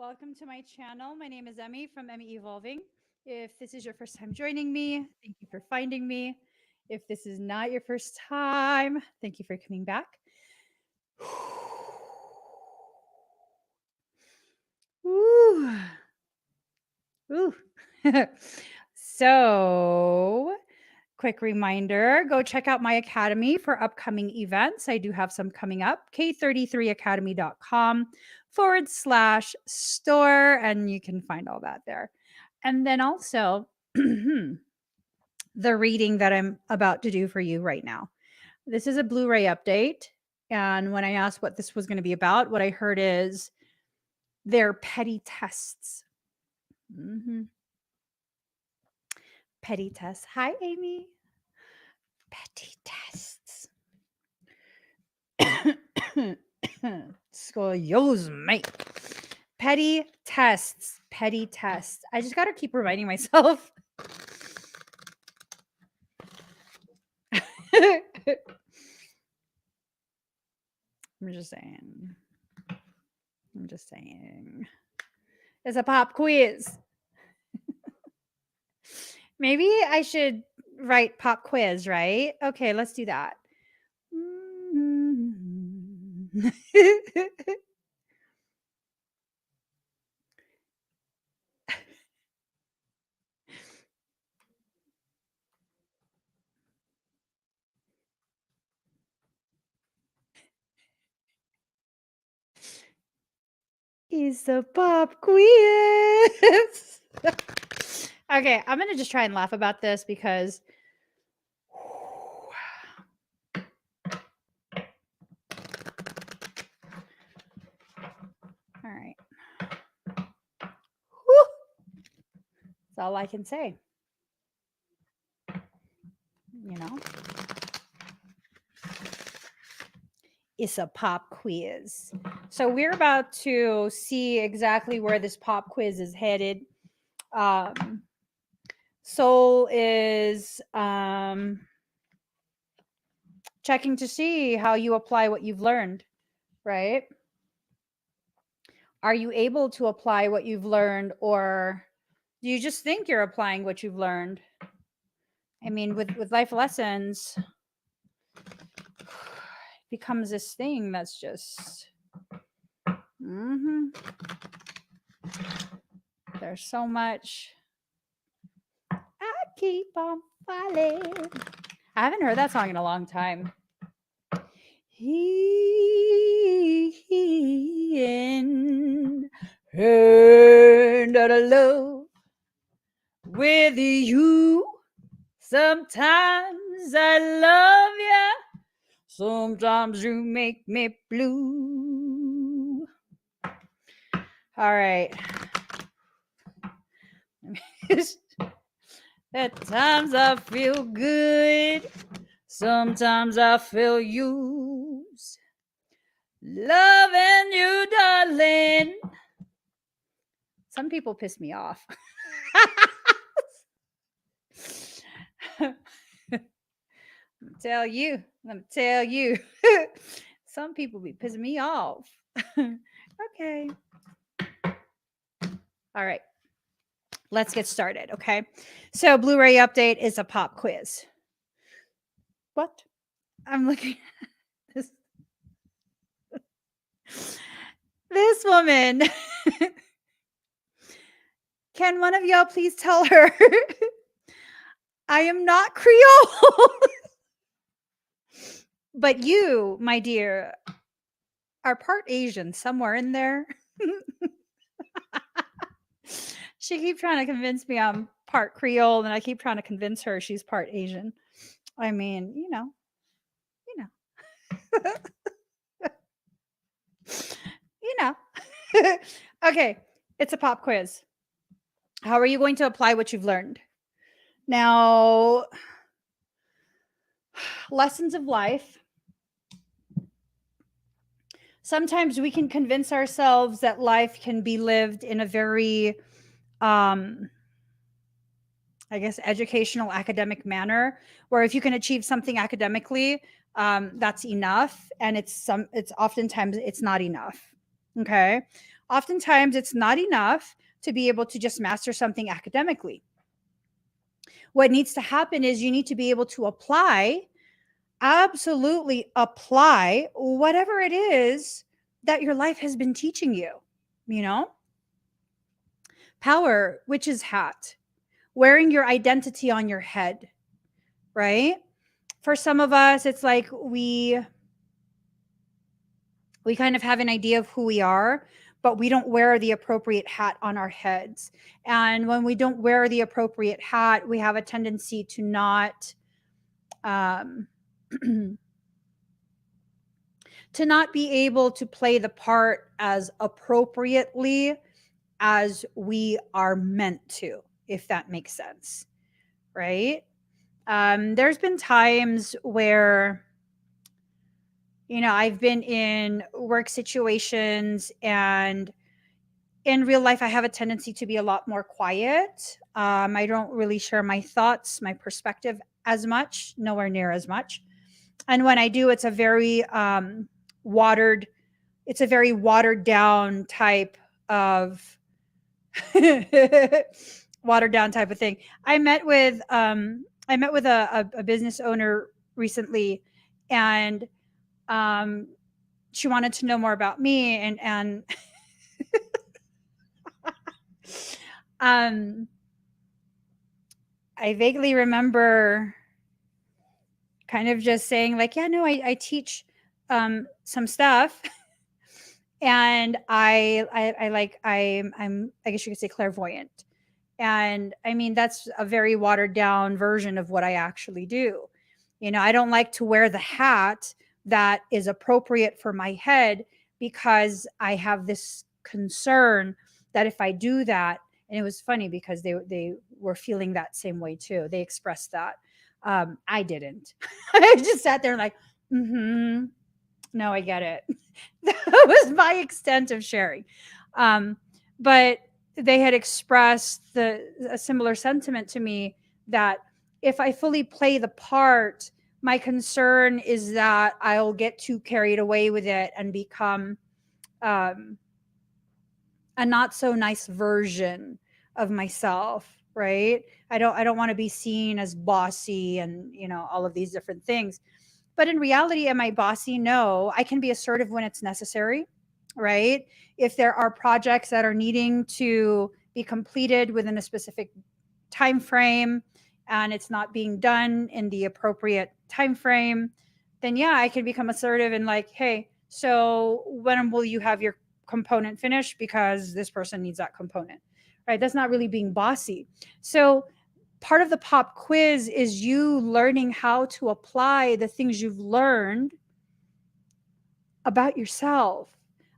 welcome to my channel. My name is Emmy from Emmy Evolving. If this is your first time joining me, thank you for finding me. If this is not your first time, thank you for coming back. Ooh. Ooh. So, quick reminder, go check out my academy for upcoming events. I do have some coming up, k33academy.com/store, and you can find all that there. And then also the reading that I'm about to do for you right now. This is a Blu-ray update. And when I asked what this was going to be about, what I heard is they're petty tests. Petty tests. Hi, Amy. Petty tests. Excuse me. Petty tests. Petty tests. I just got to keep reminding myself. I'm just saying. It's a pop quiz. Maybe I should write pop quiz, right? Okay, let's do that. It's a pop quiz. Okay, I'm going to just try and laugh about this because all right. Whew. That's all I can say. You know? It's a pop quiz. So we're about to see exactly where this pop quiz is headed. Soul is checking to see how you apply what you've learned, right? Are you able to apply what you've learned, or do you just think you're applying what you've learned? I mean, with life lessons, it becomes this thing that's just there's so much. I keep on falling. I haven't heard that song in a long time. And out of love with you. Sometimes I love you. Sometimes you make me blue. All right. At times I feel good. Sometimes I feel used. Loving you, darling. Some people piss me off. Let me tell you. Some people be pissing me off. Okay. All right. Let's get started, okay? So Blu-ray update is a pop quiz. What? I'm looking at this woman. Can one of y'all please tell her I am not Creole? But you, my dear, are part Asian somewhere in there. She keeps trying to convince me I'm part Creole, and I keep trying to convince her she's part Asian. I mean, you know. Okay, it's a pop quiz. How are you going to apply what you've learned? Now, lessons of life. Sometimes we can convince ourselves that life can be lived in a very, I guess, educational, academic manner, where if you can achieve something academically, that's enough. And it's oftentimes it's not enough. Okay. Oftentimes, it's not enough to be able to just master something academically. What needs to happen is you need to be able to apply, absolutely apply whatever it is that your life has been teaching you, you know? Power, witch's hat, wearing your identity on your head, right? For some of us, it's like we kind of have an idea of who we are, but we don't wear the appropriate hat on our heads. And when we don't wear the appropriate hat, we have a tendency to not um, to not be able to play the part as appropriately as we are meant to, if that makes sense, right? There's been times where, I've been in work situations, and in real life, I have a tendency to be a lot more quiet. I don't really share my thoughts, my perspective as much, nowhere near as much. And when I do, watered, it's a very watered down type of watered down type of thing. I met with a business owner recently, and um, she wanted to know more about me, and um, I vaguely remember kind of just saying like, yeah, no, I teach some stuff, and I guess you could say clairvoyant. And I mean, that's a very watered down version of what I actually do. I don't like to wear the hat that is appropriate for my head, because I have this concern that if I do that, and it was funny because they were feeling that same way too. They expressed that. I didn't. I just sat there like, mm-hmm. No, I get it. That was my extent of sharing. But they had expressed a similar sentiment to me, that if I fully play the part, my concern is that I'll get too carried away with it and become um, a not so nice version of myself, right? I don't want to be seen as bossy and all of these different things. But in reality, am I bossy? No. I can be assertive when it's necessary, right? If there are projects that are needing to be completed within a specific time frame, and it's not being done in the appropriate time frame, then yeah, I can become assertive and like, hey, so when will you have your component finished, because this person needs that component, right? That's not really being bossy. So part of the pop quiz is you learning how to apply the things you've learned about yourself,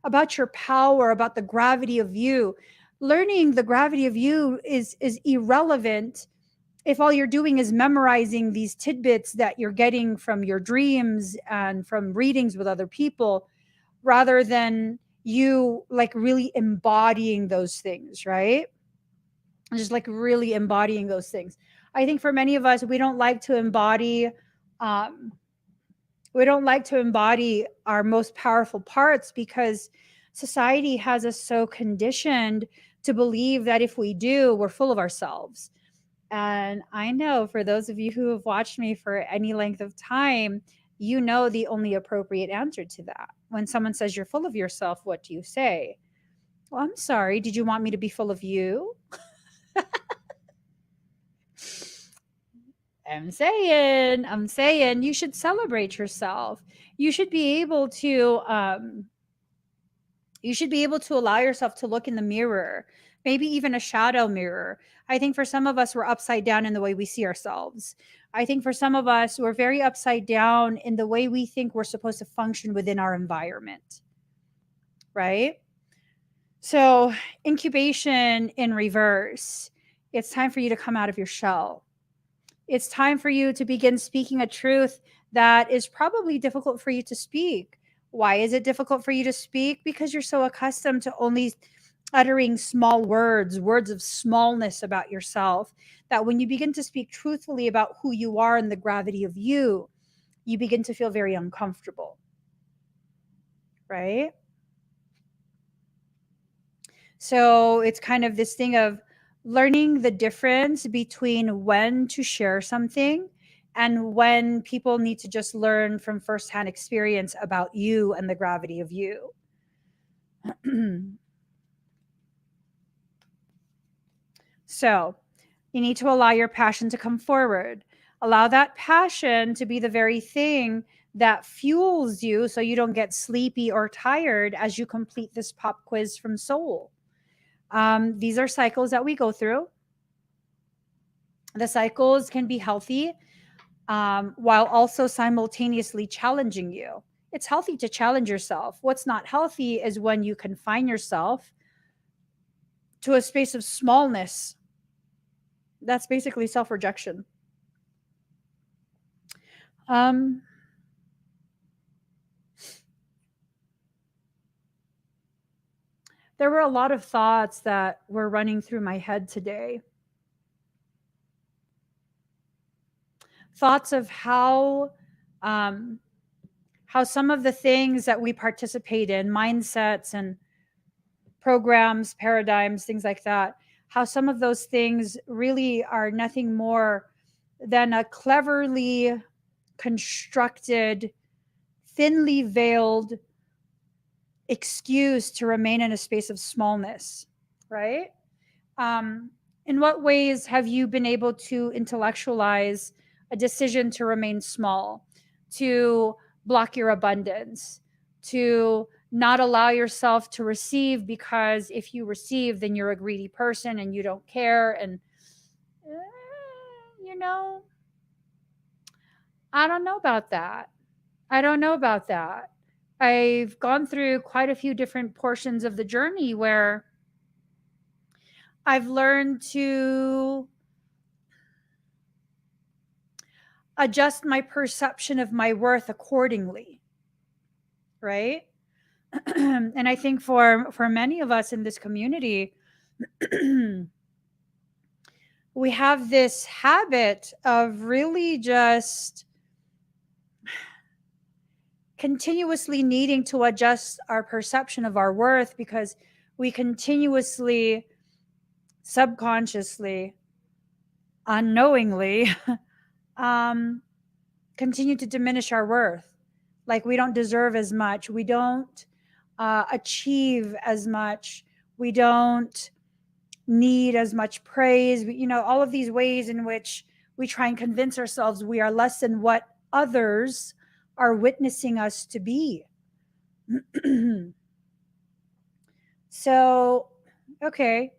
about your power, about the gravity of you. Learning the gravity of you is irrelevant if all you're doing is memorizing these tidbits that you're getting from your dreams and from readings with other people, rather than you like really embodying those things, right? Just like really embodying those things. I think for many of us, um, we don't like to embody our most powerful parts, because society has us so conditioned to believe that if we do, we're full of ourselves. And I know for those of you who have watched me for any length of time, the only appropriate answer to that. When someone says you're full of yourself, what do you say? Well, I'm sorry. Did you want me to be full of you? I'm saying you should celebrate yourself. You should be able to allow yourself to look in the mirror, maybe even a shadow mirror. I think for some of us, we're upside down in the way we see ourselves. I think for some of us, we're very upside down in the way we think we're supposed to function within our environment, right? So, incubation in reverse. It's time for you to come out of your shell. It's time for you to begin speaking a truth that is probably difficult for you to speak. Why is it difficult for you to speak? Because you're so accustomed to only uttering small words, words of smallness about yourself, that when you begin to speak truthfully about who you are and the gravity of you, you begin to feel very uncomfortable, right? So it's kind of this thing of learning the difference between when to share something and when people need to just learn from firsthand experience about you and the gravity of you. So you need to allow your passion to come forward. Allow that passion to be the very thing that fuels you so you don't get sleepy or tired as you complete this pop quiz from Soul. These are cycles that we go through. The cycles can be healthy while also simultaneously challenging you. It's healthy to challenge yourself. What's not healthy is when you confine yourself to a space of smallness. That's basically self rejection. Um, there were a lot of thoughts that were running through my head today. Thoughts of how some of the things that we participate in, mindsets and programs, paradigms, things like that, how some of those things really are nothing more than a cleverly constructed, thinly veiled excuse to remain in a space of smallness, right? Um, in what ways have you been able to intellectualize a decision to remain small, to block your abundance, to not allow yourself to receive because if you receive, then you're a greedy person and you don't care? And, eh, you know, I don't know about that. I don't know about that. I've gone through quite a few different portions of the journey where I've learned to adjust my perception of my worth accordingly, right? And I think for many of us in this community, we have this habit of really just continuously needing to adjust our perception of our worth because we continuously, subconsciously, unknowingly um, continue to diminish our worth. Like we don't deserve as much. We don't achieve as much. We don't need as much praise. All of these ways in which we try and convince ourselves we are less than what others are witnessing us to be. So, okay.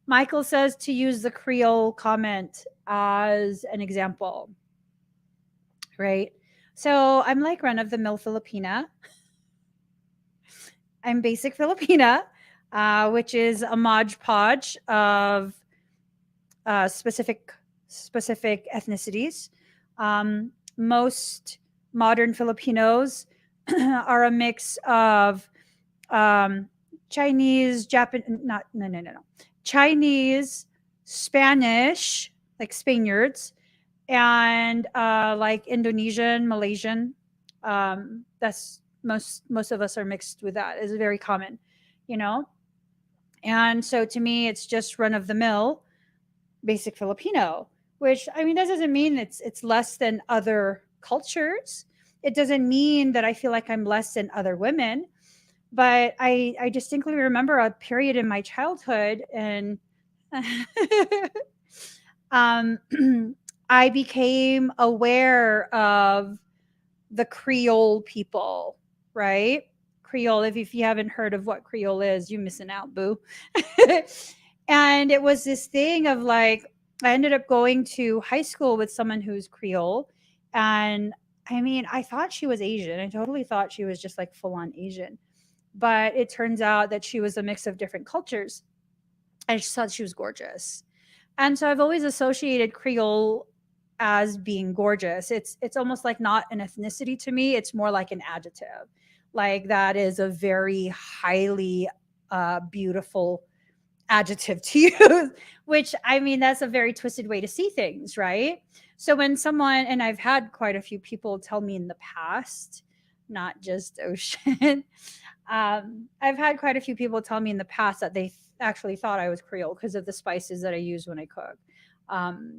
Michael says to use the Creole comment as an example, right? So I'm like run of the mill Filipina. I'm basic Filipina, which is a modge podge of specific ethnicities. Most modern Filipinos are a mix of Chinese, Japan, not no, Chinese, Spanish, like Spaniards, and like Indonesian, Malaysian. That's most of us are mixed with that. Is very common, you know. And so to me, it's just run of the mill, basic Filipino. Which I mean, that doesn't mean it's less than other cultures. It doesn't mean that I feel like I'm less than other women. But I distinctly remember a period in my childhood and um, I became aware of the Creole people, right? Creole, if you haven't heard of what Creole is, you're missing out, boo. And it was this thing of like, I ended up going to high school with someone who's Creole. And I mean, I thought she was Asian. I totally thought she was just like full on Asian. But it turns out that she was a mix of different cultures. I just thought she was gorgeous. And so I've always associated Creole as being gorgeous. It's almost like not an ethnicity to me. It's more like an adjective. Like that is a very highly beautiful adjective to use, which I mean, that's a very twisted way to see things, right? So when someone, and I've had quite a few people tell me in the past, not just Ocean, I've had quite a few people tell me in the past that they actually thought I was Creole because of the spices that I use when I cook.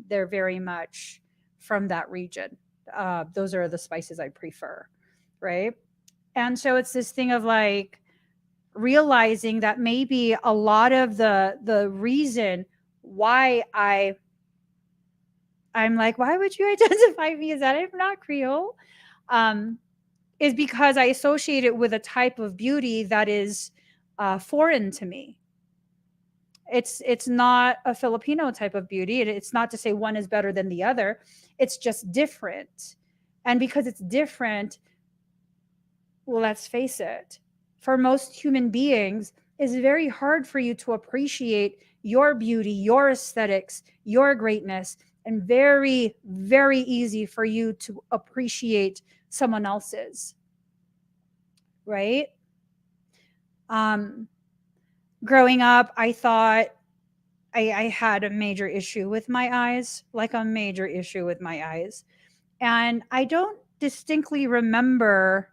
They're very much from that region. Those are the spices I prefer, right? And so it's this thing of like realizing that maybe a lot of the reason why I'm like, why would you identify me as that? I'm not Creole. Um, is because I associate it with a type of beauty that is foreign to me. It's not a Filipino type of beauty. It's not to say one is better than the other. It's just different. And because it's different, well, let's face it, for most human beings, it's very hard for you to appreciate your beauty, your aesthetics, your greatness, and very, very easy for you to appreciate someone else's, right? Um, Growing up, I thought I had a major issue with my eyes, like a major issue with my eyes. And I don't distinctly remember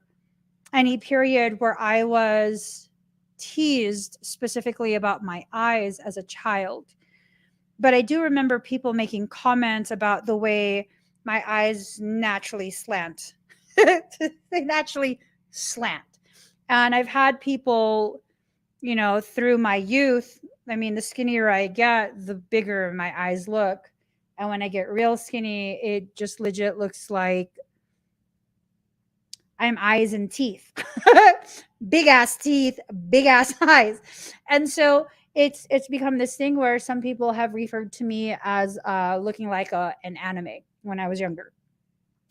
any period where I was teased specifically about my eyes as a child. But I do remember people making comments about the way my eyes naturally slant. They naturally slant. And I've had people, through my youth, I mean, the skinnier I get, the bigger my eyes look. And when I get real skinny, it just legit looks like I'm eyes and teeth. Big ass teeth, big ass eyes. And so it's become this thing where some people have referred to me as looking like an anime when I was younger.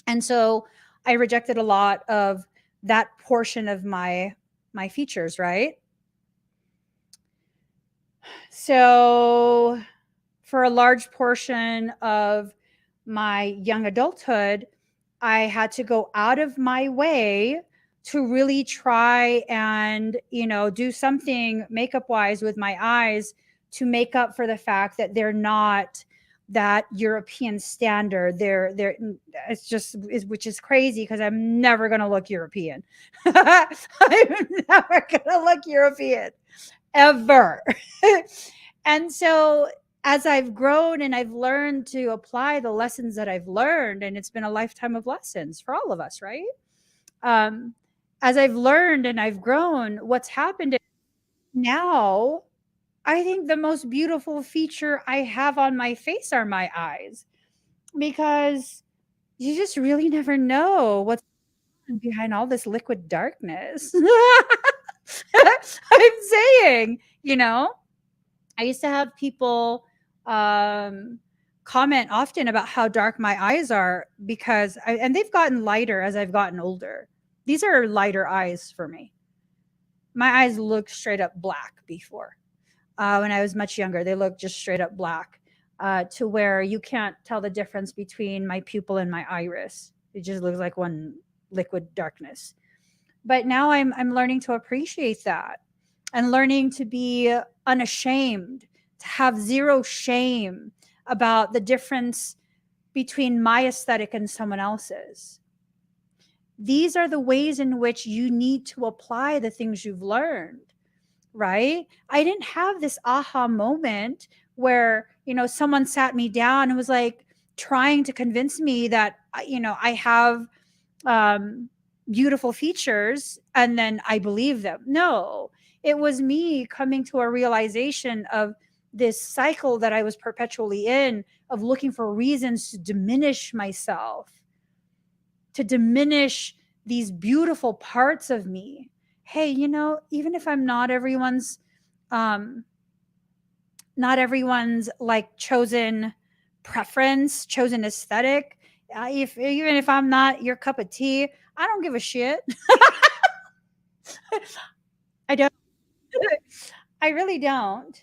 And so I rejected a lot of that portion of my features, right? So for a large portion of my young adulthood, I had to go out of my way to really try and, do something makeup wise with my eyes to make up for the fact that they're not that European standard. They're it's just is which is crazy because I'm never gonna look European. I'm never gonna look European ever. And so as I've grown and I've learned to apply the lessons that I've learned, and it's been a lifetime of lessons for all of us, right? Um, as I've learned and I've grown, what's happened is now I think the most beautiful feature I have on my face are my eyes because you just really never know what's behind all this liquid darkness. I'm saying, I used to have people um, comment often about how dark my eyes are and they've gotten lighter as I've gotten older. These are lighter eyes for me. My eyes looked straight up black before. When I was much younger, they looked just straight up black to where you can't tell the difference between my pupil and my iris. It just looks like one liquid darkness. But now I'm learning to appreciate that and learning to be unashamed, to have zero shame about the difference between my aesthetic and someone else's. These are the ways in which you need to apply the things you've learned, right? I didn't have this aha moment where, someone sat me down and was like trying to convince me that, I have beautiful features and then I believe them. No, it was me coming to a realization of this cycle that I was perpetually in of looking for reasons to diminish myself, to diminish these beautiful parts of me. Hey, even if I'm um not everyone's like chosen preference, chosen aesthetic, if even if I'm not your cup of tea, I don't give a shit. I don't. I really don't.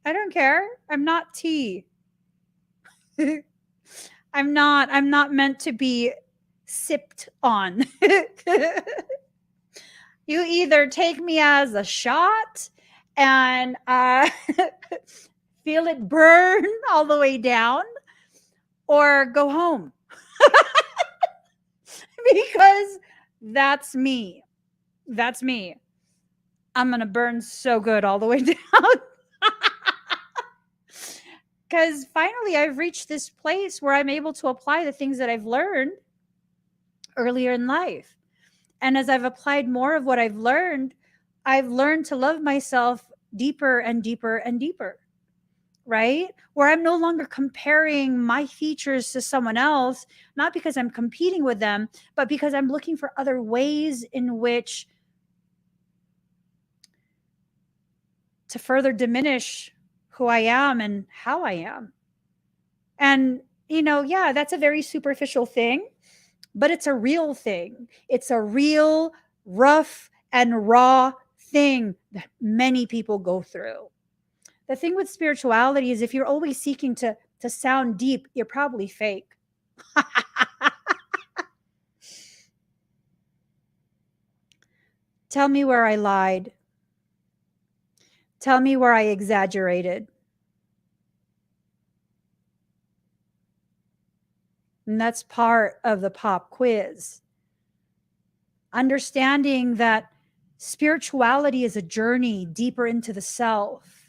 I don't care. I'm not tea. I'm not meant to be sipped on. You either take me as a shot and feel it burn all the way down or go home. Because that's me. That's me. I'm going to burn so good all the way down. Because finally I've reached this place where I'm able to apply the things that I've learned earlier in life. And as I've applied more of what I've learned to love myself deeper and deeper and deeper, right? Where I'm no longer comparing my features to someone else, not because I'm competing with them, but because I'm looking for other ways in which to further diminish who I am and how I am. And, yeah, that's a very superficial thing, but it's a real thing. It's a real, rough, and raw thing that many people go through. The thing with spirituality is if you're always seeking to sound deep, you're probably fake. Tell me where I lied. Tell me where I exaggerated. And that's part of the pop quiz. Understanding that spirituality is a journey deeper into the self.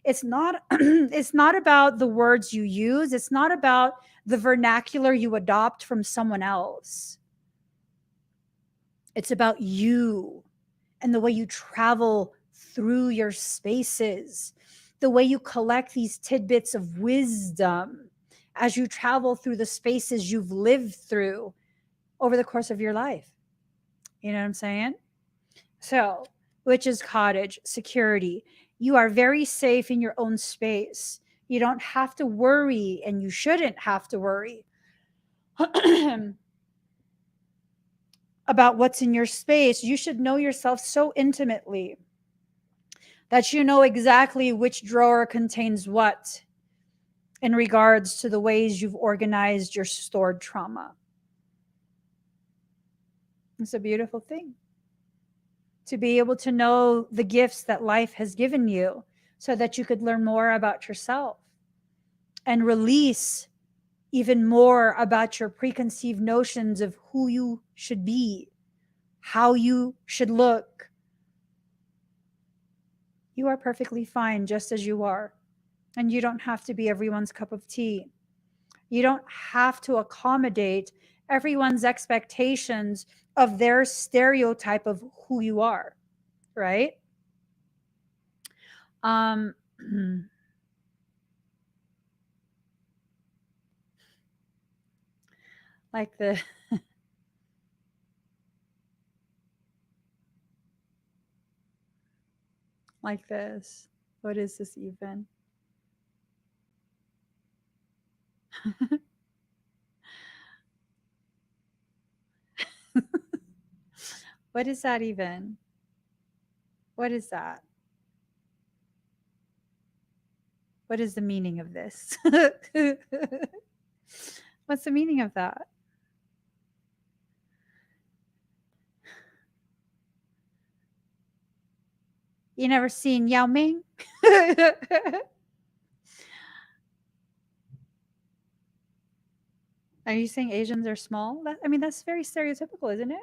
It's not it's not about the words you use, it's not about the vernacular you adopt from someone else. It's about you and the way you travel through your spaces, the way you collect these tidbits of wisdom as you travel through the spaces you've lived through over the course of your life. You know what I'm saying? So, witch's cottage, security. You are very safe in your own space. You don't have to worry, and you shouldn't have to worry about what's in your space. You should know yourself so intimately that you know exactly which drawer contains what in regards to the ways you've organized your stored trauma. It's a beautiful thing to be able to know the gifts that life has given you so that you could learn more about yourself and release even more about your preconceived notions of who you should be, how you should look. You are perfectly fine just as you are. And you don't have to be everyone's cup of tea. You don't have to accommodate everyone's expectations of their stereotype of who you are, right? Um, like the like this. What is this even? What is that even? What is that? What is the meaning of this? What's the meaning of that? You never seen Yao Ming? Are you saying Asians are small? I mean, that's very stereotypical, isn't it?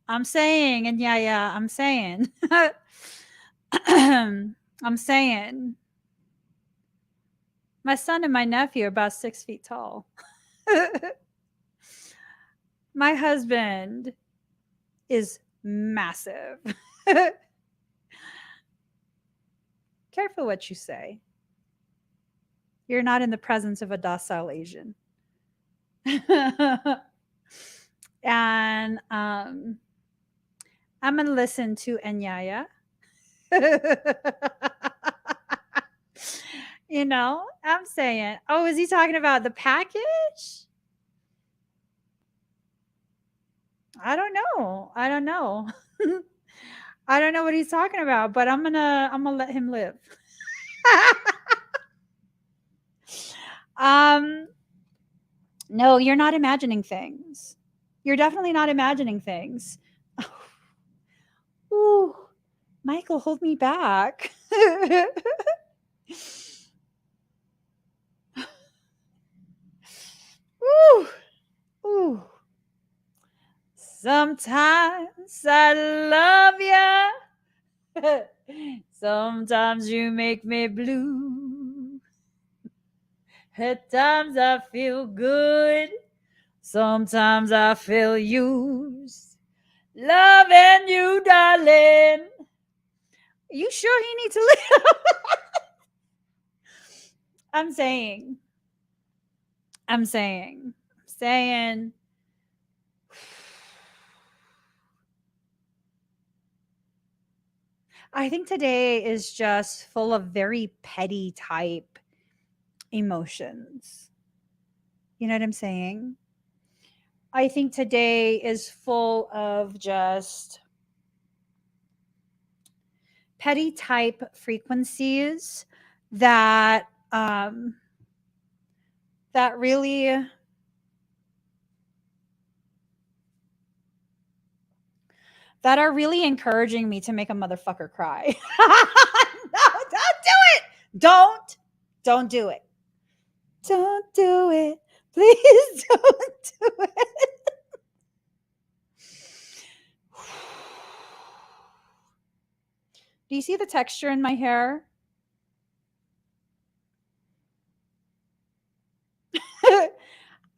I'm saying, and yeah, I'm saying. I'm saying. My son and my nephew are about 6 feet tall. My husband is massive. Careful what you say. You're not in the presence of a docile Asian. And I'm going to listen to Enyaya. I'm saying, oh, is he talking about the package? I don't know. I don't know. I don't know what he's talking about, but I'm gonna let him live. No, you're not imagining things. You're definitely not imagining things. Ooh, Michael, hold me back. Ooh, ooh. Sometimes I love ya. Sometimes you make me blue. At times I feel good. Sometimes I feel used. Loving you, darling. You sure he needs to live? I'm saying. I'm saying. I think today is just full of very petty type emotions. You know what I'm saying? I think today is full of just petty type frequencies that that really that are really encouraging me to make a motherfucker cry. No, don't do it. Don't do it. Don't do it. Please don't do it. Do you see the texture in my hair?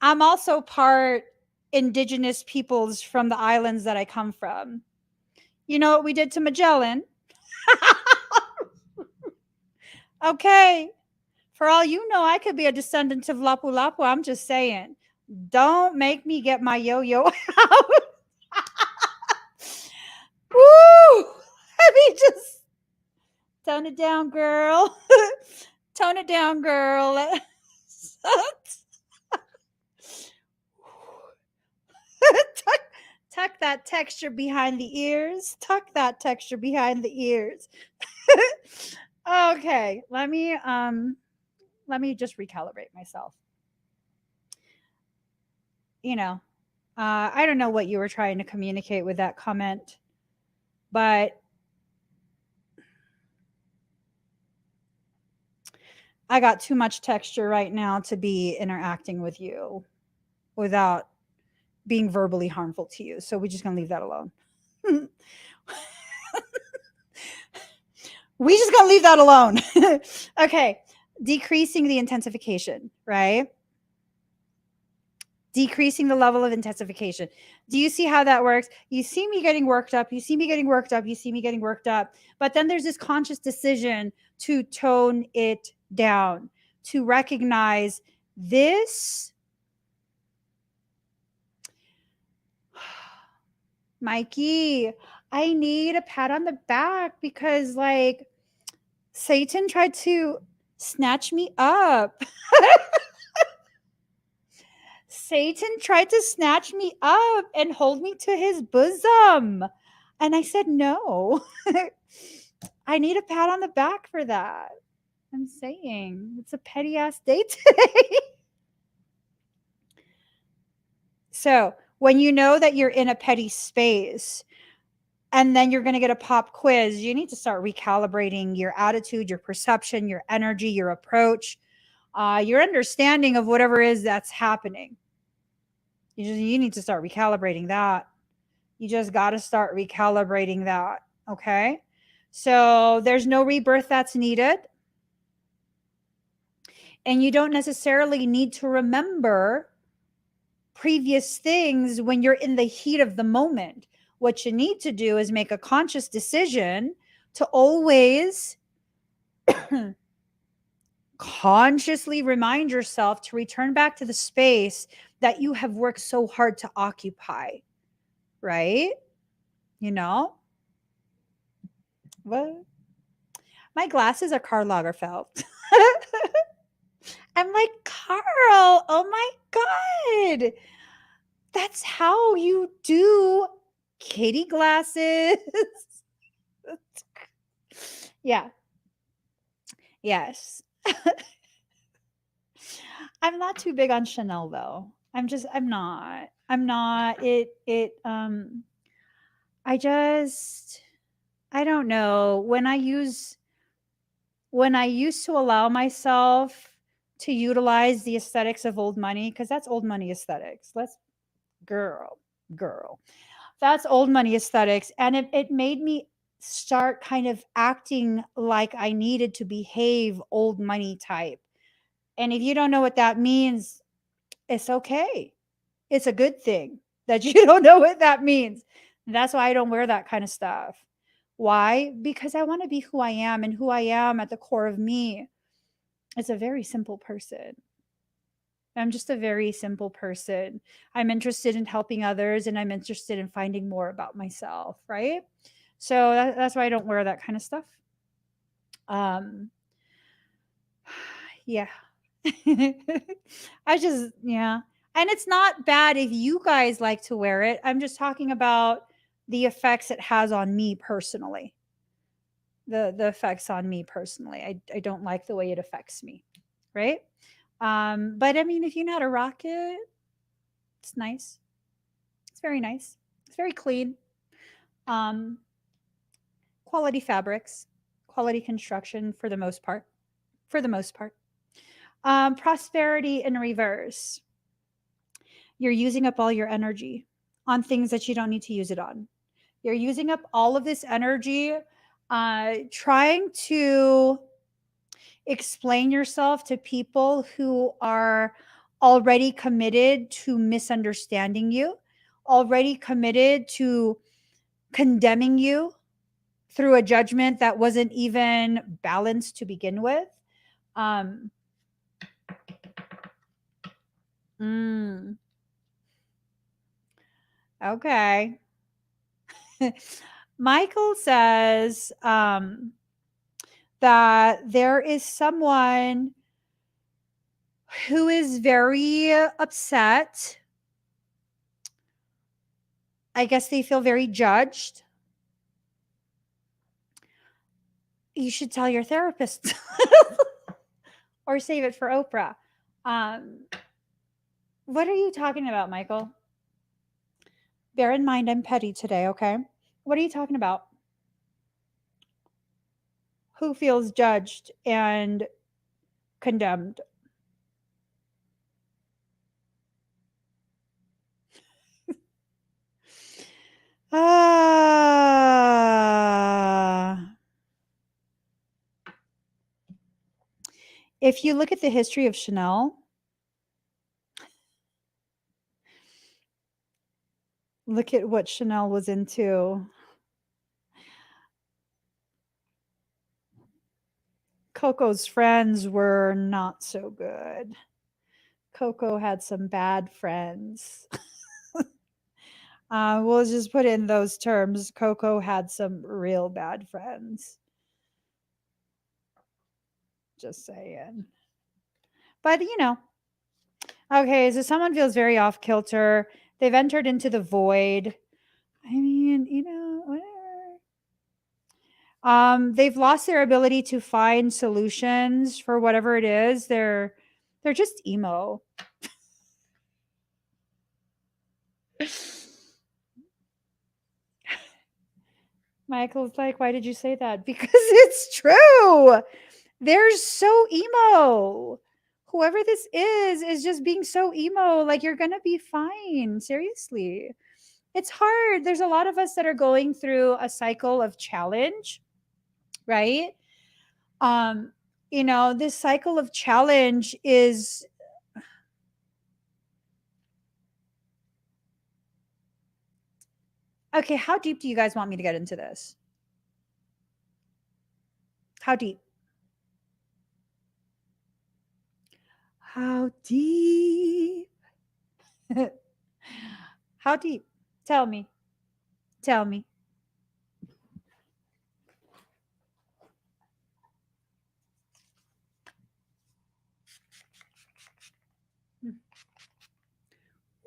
I'm also part indigenous peoples from the islands that I come from. You know what we did to Magellan? Okay. For all you know, I could be a descendant of Lapu Lapu. I'm just saying. Don't make me get my yo-yo out. Woo! Let me just tone it down, girl. Tone it down, girl. Tuck that texture behind the ears. Tuck that texture behind the ears. Okay, let me just recalibrate myself. You know, I don't know what you were trying to communicate with that comment, but I got too much texture right now to be interacting with you without being verbally harmful to you. So we're just going to leave that alone. We just going to leave that alone. Okay. Decreasing the intensification, right? Decreasing the level of intensification. Do you see how that works? You see me getting worked up. You see me getting worked up. You see me getting worked up. But then there's this conscious decision to tone it down, to recognize this. Mikey, I need a pat on the back because, like, Satan tried to snatch me up. Satan tried to snatch me up and hold me to his bosom. And I said, no. I need a pat on the back for that. I'm saying it's a petty ass day today. So when you know that you're in a petty space and then you're going to get a pop quiz, you need to start recalibrating your attitude, your perception, your energy, your approach, your understanding of whatever is that's happening. You need to start recalibrating that. You just got to start recalibrating that. Okay. So there's no rebirth that's needed. And you don't necessarily need to remember previous things when you're in the heat of the moment. What you need to do is make a conscious decision to always consciously remind yourself to return back to the space that you have worked so hard to occupy, right? You know? What? My glasses are Karl Lagerfeld. I'm like, Carl, oh my God. That's how you do kitty glasses. Yeah. Yes. I'm not too big on Chanel though. I'm not. I just I don't know. When I used to allow myself to utilize the aesthetics of old money, because that's old money aesthetics. Girl. That's old money aesthetics. And it made me start kind of acting like I needed to behave old money type. And if you don't know what that means, it's okay. It's a good thing that you don't know what that means. And that's why I don't wear that kind of stuff. Why? Because I want to be who I am, and who I am at the core of me is a very simple person. I'm just a very simple person. I'm interested in helping others, and I'm interested in finding more about myself, right? So that's why I don't wear that kind of stuff. Um, yeah. I just, yeah. And it's not bad if you guys like to wear it. I'm just talking about the effects it has on me personally. The effects on me personally. I don't like the way it affects me, right? But I mean, if you know how to rock it, it's nice. It's very nice. It's very clean. Um, Quality fabrics, quality construction for the most part. For the most part. Prosperity in reverse. You're using up all your energy on things that you don't need to use it on. You're using up all of this energy trying to explain yourself to people who are already committed to misunderstanding you, already committed to condemning you through a judgment that wasn't even balanced to begin with. Um, mm, okay. Michael says that there is someone who is very upset. I guess they feel very judged. You should tell your therapist or save it for Oprah. Um, what are you talking about, Michael? Bear in mind, I'm petty today, okay? What are you talking about? Who feels judged and condemned? Ah. If you look at the history of Chanel, look at what Chanel was into. Coco's friends were not so good. Coco had some bad friends. We'll just put it in those terms. Coco had some real bad friends. Just saying. But, okay, so someone feels very off kilter. They've entered into the void. I mean, whatever. They've lost their ability to find solutions for whatever it is. They're just emo. Michael's like, why did you say that? Because it's true. They're so emo. Whoever this is just being so emo. Like, you're going to be fine. Seriously. It's hard. There's a lot of us that are going through a cycle of challenge, right? This cycle of challenge is okay. How deep do you guys want me to get into this? How deep? How deep? How deep? Tell me. Tell me.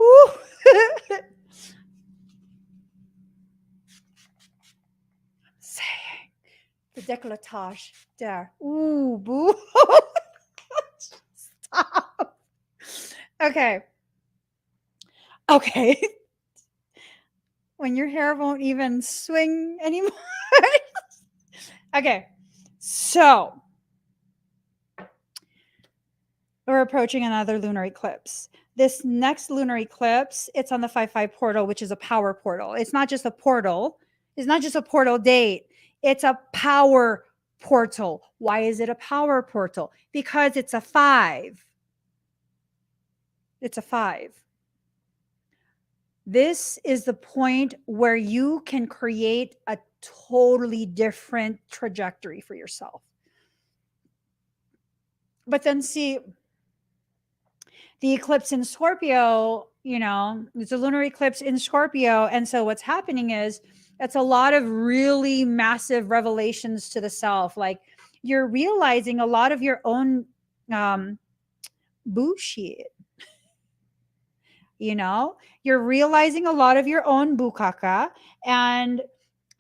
Ooh. Saying the décolletage there. Ooh, boo. Stop. Okay. Okay. When your hair won't even swing anymore. Okay. So We're approaching another lunar eclipse. This next lunar eclipse, it's on the 5-5 portal, which is a power portal. It's not just a portal. It's not just a portal date. It's a power portal. Why is it a power portal? Because it's a 5. It's a 5. This is the point where you can create a totally different trajectory for yourself. But then see, the eclipse in Scorpio, it's a lunar eclipse in Scorpio. And so what's happening is it's a lot of really massive revelations to the self. Like you're realizing a lot of your own bullshit. You're realizing a lot of your own bukaka. And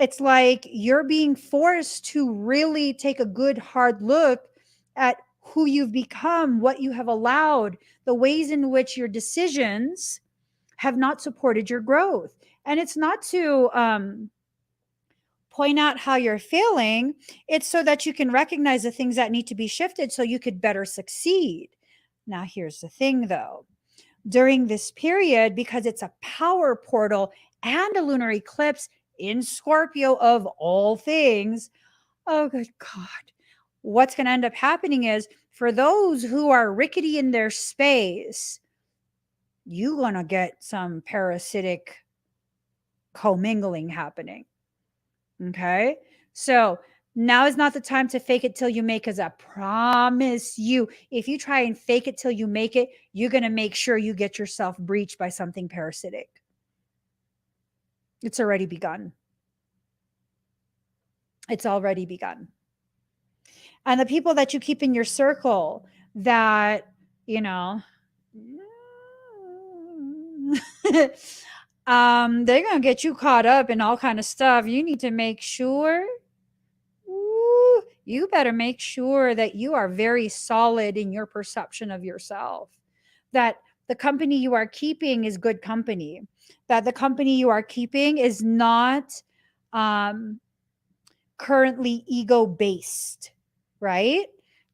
it's like you're being forced to really take a good hard look at who you've become, what you have allowed, the ways in which your decisions have not supported your growth. And it's not to point out how you're failing, it's so that you can recognize the things that need to be shifted so you could better succeed. Now, here's the thing though. During this period, because it's a power portal and a lunar eclipse in Scorpio of all things, oh, good God. What's going to end up happening is for those who are rickety in their space, you're going to get some parasitic commingling happening. Okay. So now is not the time to fake it till you make, because I promise you, if you try and fake it till you make it, you're going to make sure you get yourself breached by something parasitic. It's already begun. It's already begun. And the people that you keep in your circle that, they're going to get you caught up in all kind of stuff. You need to make sure, you better make sure that you are very solid in your perception of yourself, that the company you are keeping is good company, that the company you are keeping is not currently ego based, right?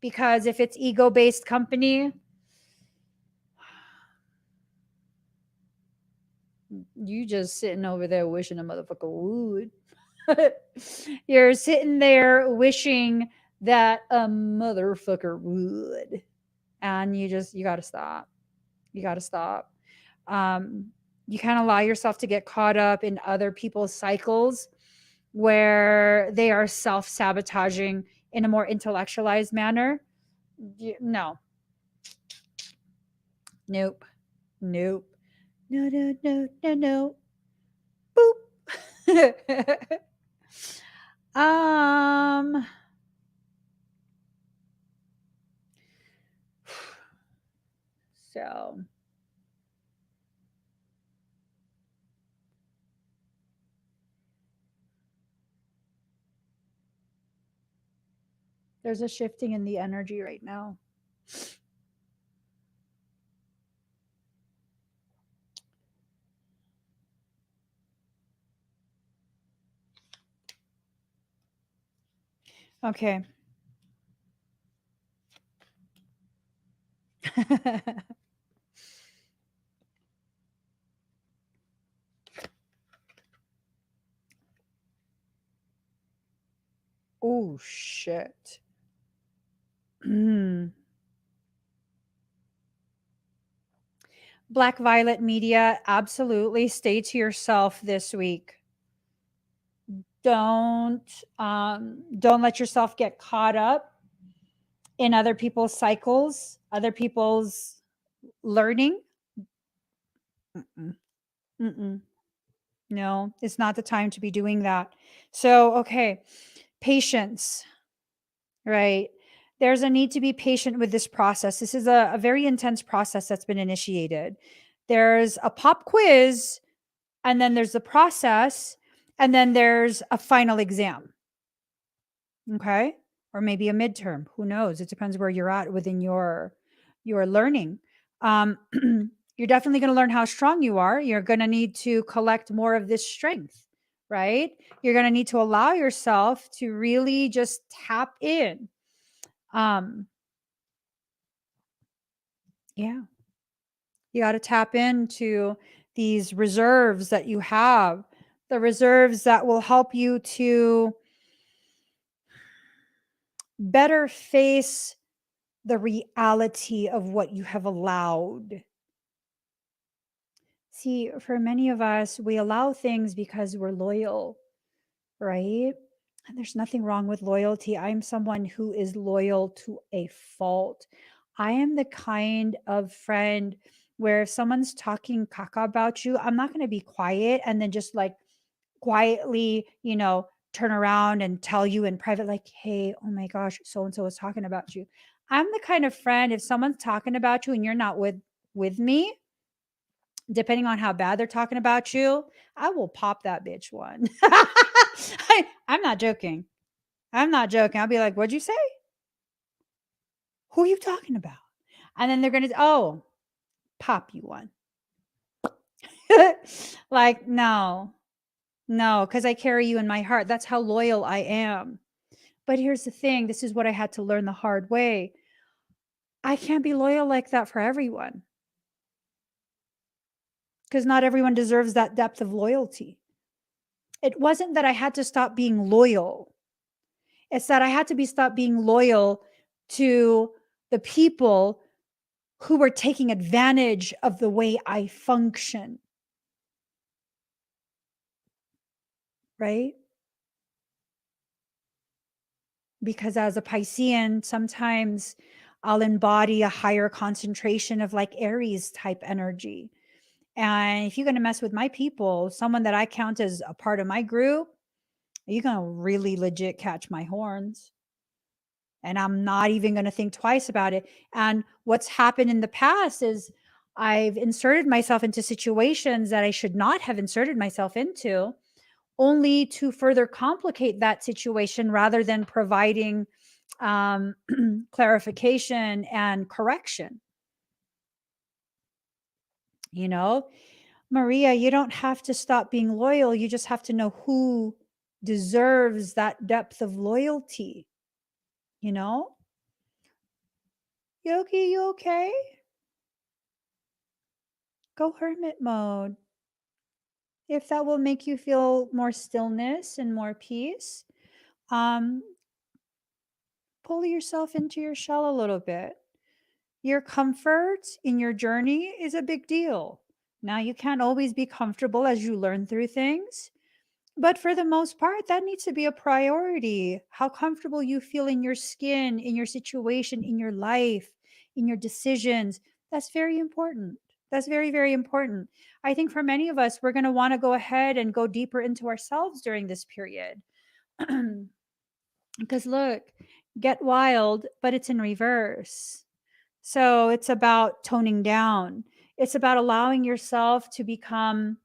Because if it's ego based company, you just sitting over there wishing a motherfucker would. You're sitting there wishing that a motherfucker would. And you got to stop. You got to stop. You kind of allow yourself to get caught up in other people's cycles where they are self sabotaging in a more intellectualized manner. No, nope, nope, no, no, no, no, no. Boop. um, so there's a shifting in the energy right now. Okay. Oh shit. Black Violet Media, absolutely stay to yourself this week. Don't let yourself get caught up in other people's cycles, other people's learning. Mm-mm. Mm-mm. No, it's not the time to be doing that. So, okay, patience, right? There's a need to be patient with this process. This is a very intense process that's been initiated. There's a pop quiz, and then there's the process, and then there's a final exam. Okay. Or maybe a midterm. Who knows? It depends where you're at within your learning. You're definitely going to learn how strong you are. You're going to need to collect more of this strength, right? You're going to need to allow yourself to really just tap in. Um, Yeah. You got to tap into these reserves that you have, the reserves that will help you to better face the reality of what you have allowed. See, for many of us, we allow things because we're loyal, right? And there's nothing wrong with loyalty. I'm someone who is loyal to a fault. I am the kind of friend where if someone's talking caca about you, I'm not going to be quiet and then just like quietly, turn around and tell you in private, like, hey, oh my gosh, so and so is talking about you. I'm the kind of friend, if someone's talking about you and you're not with me, depending on how bad they're talking about you, I will pop that bitch one. I'm not joking. I'm not joking. I'll be like, what'd you say? Who are you talking about? And then they're going to, oh, pop you one. Like, no, because I carry you in my heart. That's how loyal I am. But here's the thing, this is what I had to learn the hard way. I can't be loyal like that for everyone because not everyone deserves that depth of loyalty. It wasn't that I had to stop being loyal. It's that I had to stop being loyal to the people who were taking advantage of the way I function, right? Because as a Piscean, sometimes I'll embody a higher concentration of like Aries type energy. And if you're going to mess with my people, someone that I count as a part of my group, you're going to really legit catch my horns. And I'm not even going to think twice about it. And what's happened in the past is I've inserted myself into situations that I should not have inserted myself into, only to further complicate that situation rather than providing clarification and correction. You know, Maria, you don't have to stop being loyal. You just have to know who deserves that depth of loyalty. You know, Yogi, you okay? Go hermit mode. If that will make you feel more stillness and more peace, um, pull yourself into your shell a little bit. Your comfort in your journey is a big deal. Now, you can't always be comfortable as you learn through things, but for the most part, that needs to be a priority. How comfortable you feel in your skin, in your situation, in your life, in your decisions. That's very important. That's very, very important. I think for many of us, we're going to want to go ahead and go deeper into ourselves during this period. Because look, get wild, but it's in reverse. So it's about toning down. It's about allowing yourself to become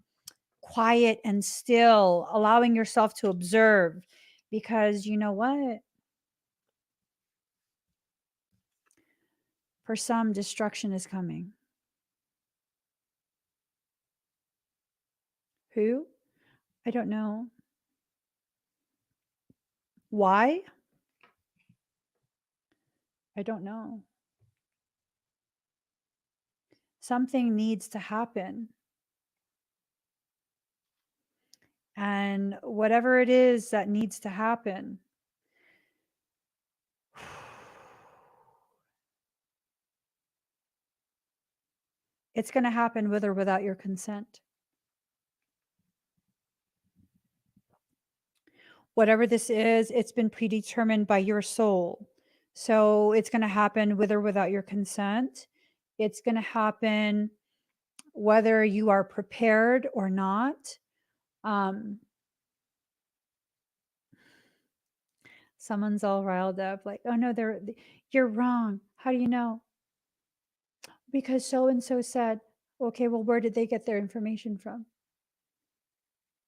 quiet and still, allowing yourself to observe. Because you know what? For some, destruction is coming. Who? I don't know. Why? I don't know. Something needs to happen. And whatever it is that needs to happen, it's going to happen with or without your consent. Whatever this is, it's been predetermined by your soul. So it's going to happen with or without your consent. It's going to happen whether you are prepared or not. Someone's all riled up, like, oh no, you're wrong. How do you know? Because so and so said. Okay, well, where did they get their information from?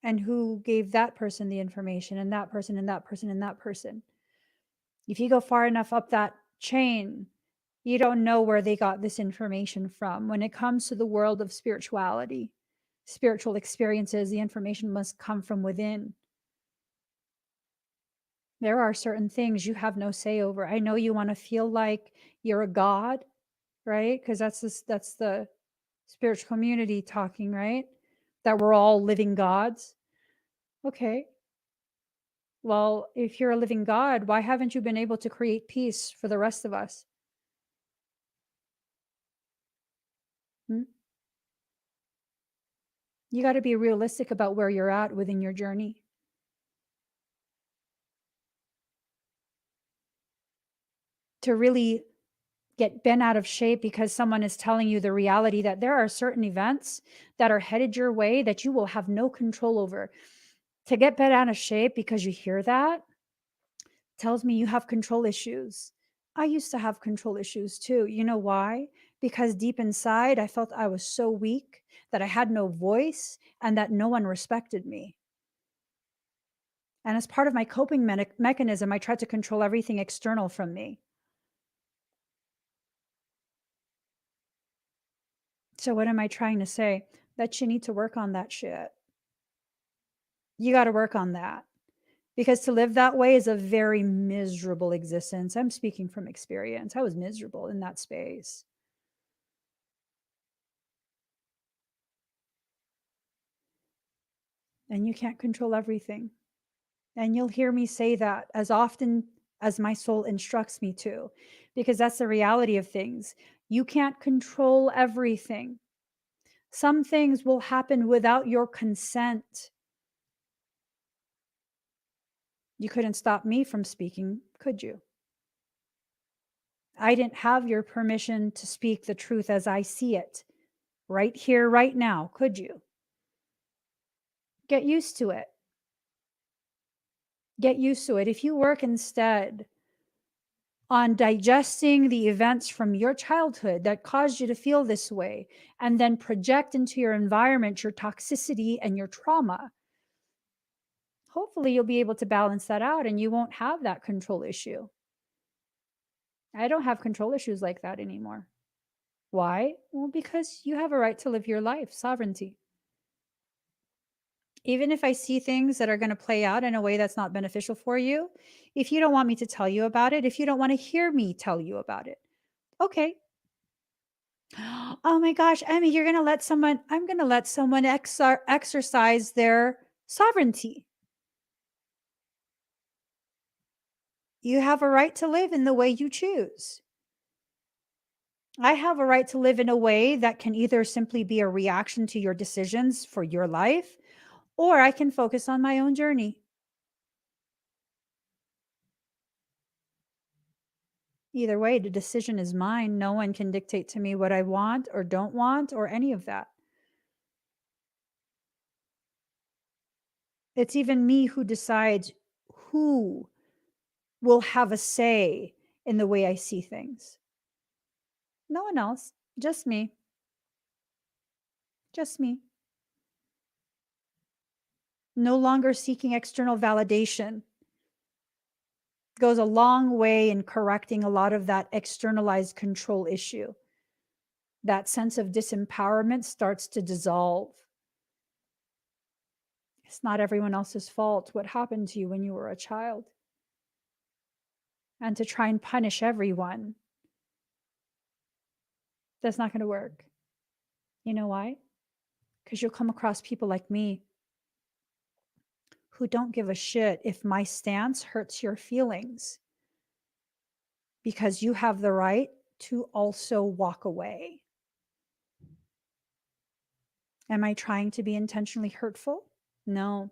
And who gave that person the information, and that person, and that person, and that person? If you go far enough up that chain, you don't know where they got this information from. When it comes to the world of spirituality, spiritual experiences, the information must come from within. There are certain things you have no say over. I know you want to feel like you're a god, right? Because that's the spiritual community talking, right? That we're all living gods. Okay. Well, if you're a living God, why haven't you been able to create peace for the rest of us? Hmm? You got to be realistic about where you're at within your journey. To really get bent out of shape because someone is telling you the reality that there are certain events that are headed your way that you will have no control over. To get bent out of shape because you hear that tells me you have control issues. I used to have control issues too. You know why? Because deep inside, I felt I was so weak that I had no voice and that no one respected me. And as part of my coping mechanism, I tried to control everything external from me. So, what am I trying to say? That you need to work on that shit. You got to work on that because to live that way is a very miserable existence. I'm speaking from experience. I was miserable in that space. And you can't control everything. And you'll hear me say that as often as my soul instructs me to, because that's the reality of things. You can't control everything. Some things will happen without your consent. You couldn't stop me from speaking, could you? I didn't have your permission to speak the truth as I see it right here, right now, could you? Get used to it. Get used to it. If you work instead on digesting the events from your childhood that caused you to feel this way, and then project into your environment your toxicity and your trauma, hopefully you'll be able to balance that out and you won't have that control issue. I don't have control issues like that anymore. Why? Well, because you have a right to live your life, sovereignty. Even if I see things that are going to play out in a way that's not beneficial for you, if you don't want me to tell you about it, if you don't want to hear me tell you about it, okay. Oh my gosh, Emmy, you're going to let someone, I'm going to let someone exercise their sovereignty. You have a right to live in the way you choose. I have a right to live in a way that can either simply be a reaction to your decisions for your life, or I can focus on my own journey. Either way, the decision is mine. No one can dictate to me what I want or don't want or any of that. It's even me who decides who will have a say in the way I see things. No one else, just me. Just me. No longer seeking external validation goes a long way in correcting a lot of that externalized control issue. That sense of disempowerment starts to dissolve. It's not everyone else's fault what happened to you when you were a child. And to try and punish everyone, that's not going to work. You know why? Because you'll come across people like me who don't give a shit if my stance hurts your feelings, because you have the right to also walk away. Am I trying to be intentionally hurtful? No.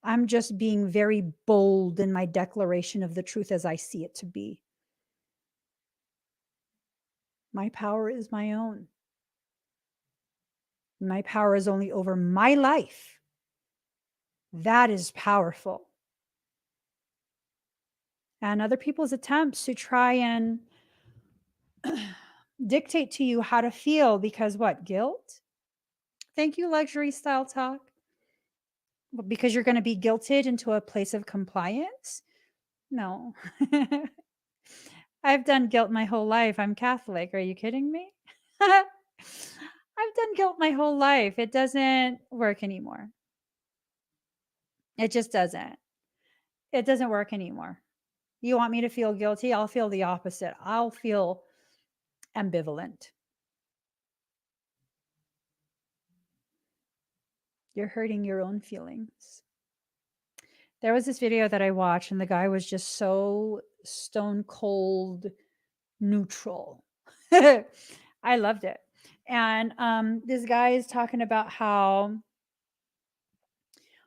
I'm just being very bold in my declaration of the truth as I see it to be. My power is my own. My power is only over my life. That is powerful. And other people's attempts to try and dictate to you how to feel because what? Guilt? Thank you, luxury style talk. Because you're going to be guilted into a place of compliance? No. I've done guilt my whole life. I'm Catholic. Are you kidding me? I've done guilt my whole life. It doesn't work anymore. It just doesn't. It doesn't work anymore. You want me to feel guilty? I'll feel the opposite. I'll feel ambivalent. You're hurting your own feelings. There was this video that I watched, and the guy was just so stone cold neutral. I loved it. And this guy is talking about how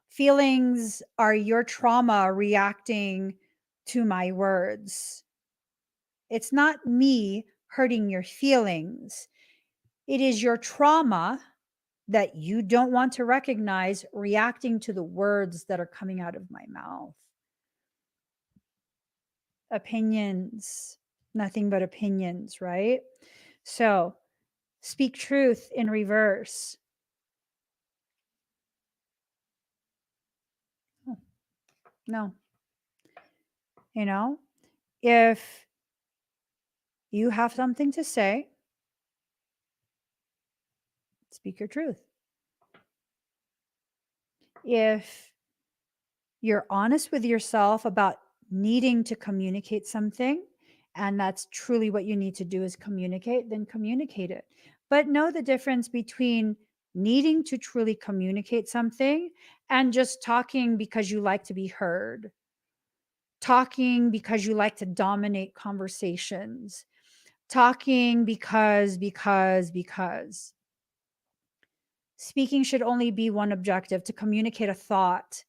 feelings are your trauma reacting to my words. It's not me hurting your feelings. It is your trauma that you don't want to recognize reacting to the words that are coming out of my mouth. Opinions, nothing but opinions, right? So speak truth in reverse. No, you know, if you have something to say, speak your truth. If you're honest with yourself about needing to communicate something, and that's truly what you need to do is communicate, then communicate it. But know the difference between needing to truly communicate something and just talking because you like to be heard, talking because you like to dominate conversations, talking because. Speaking should only be one objective, to communicate a thought.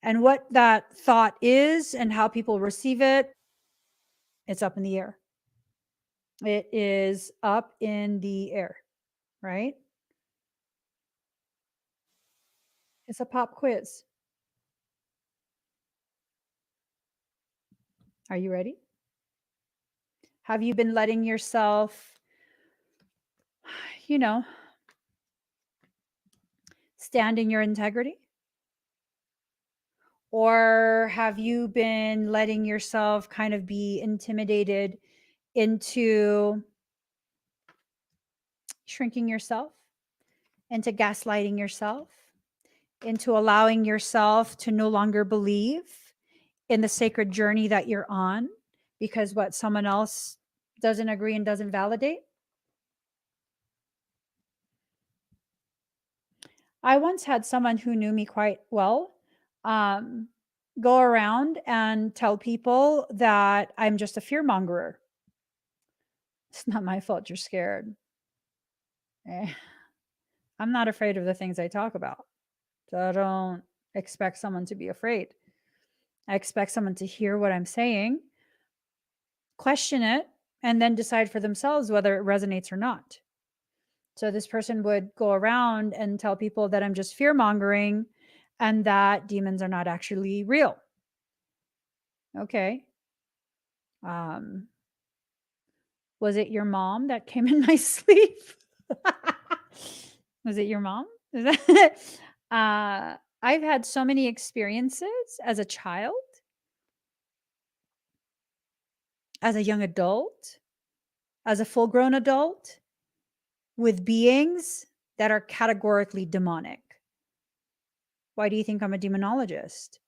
And what that thought is and how people receive it, it's up in the air. It is up in the air, right? It's a pop quiz. Are you ready? Have you been letting yourself, you know, stand in your integrity? Or have you been letting yourself kind of be intimidated into shrinking yourself, into gaslighting yourself, into allowing yourself to no longer believe in the sacred journey that you're on because what someone else doesn't agree and doesn't validate? I once had someone who knew me quite well um, go around and tell people that I'm just a fear mongerer. It's not my fault you're scared. Eh, I'm not afraid of the things I talk about. So I don't expect someone to be afraid. I expect someone to hear what I'm saying, question it, and then decide for themselves whether it resonates or not. So this person would go around and tell people that I'm just fear mongering and that demons are not actually real. Okay. Um, was it your mom that came in my sleep? Was it your mom? Is that I've had so many experiences as a child, as a young adult, as a full grown adult with beings that are categorically demonic. Why do you think I'm a demonologist?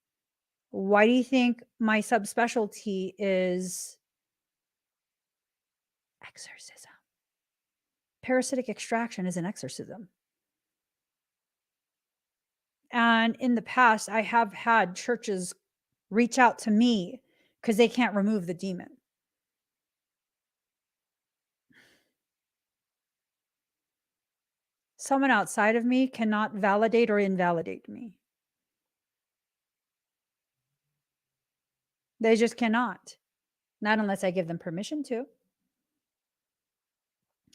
Why do you think my subspecialty is exorcism? Parasitic extraction is an exorcism. And in the past, I have had churches reach out to me because they can't remove the demon. Someone outside of me cannot validate or invalidate me. They just cannot. Not unless I give them permission to.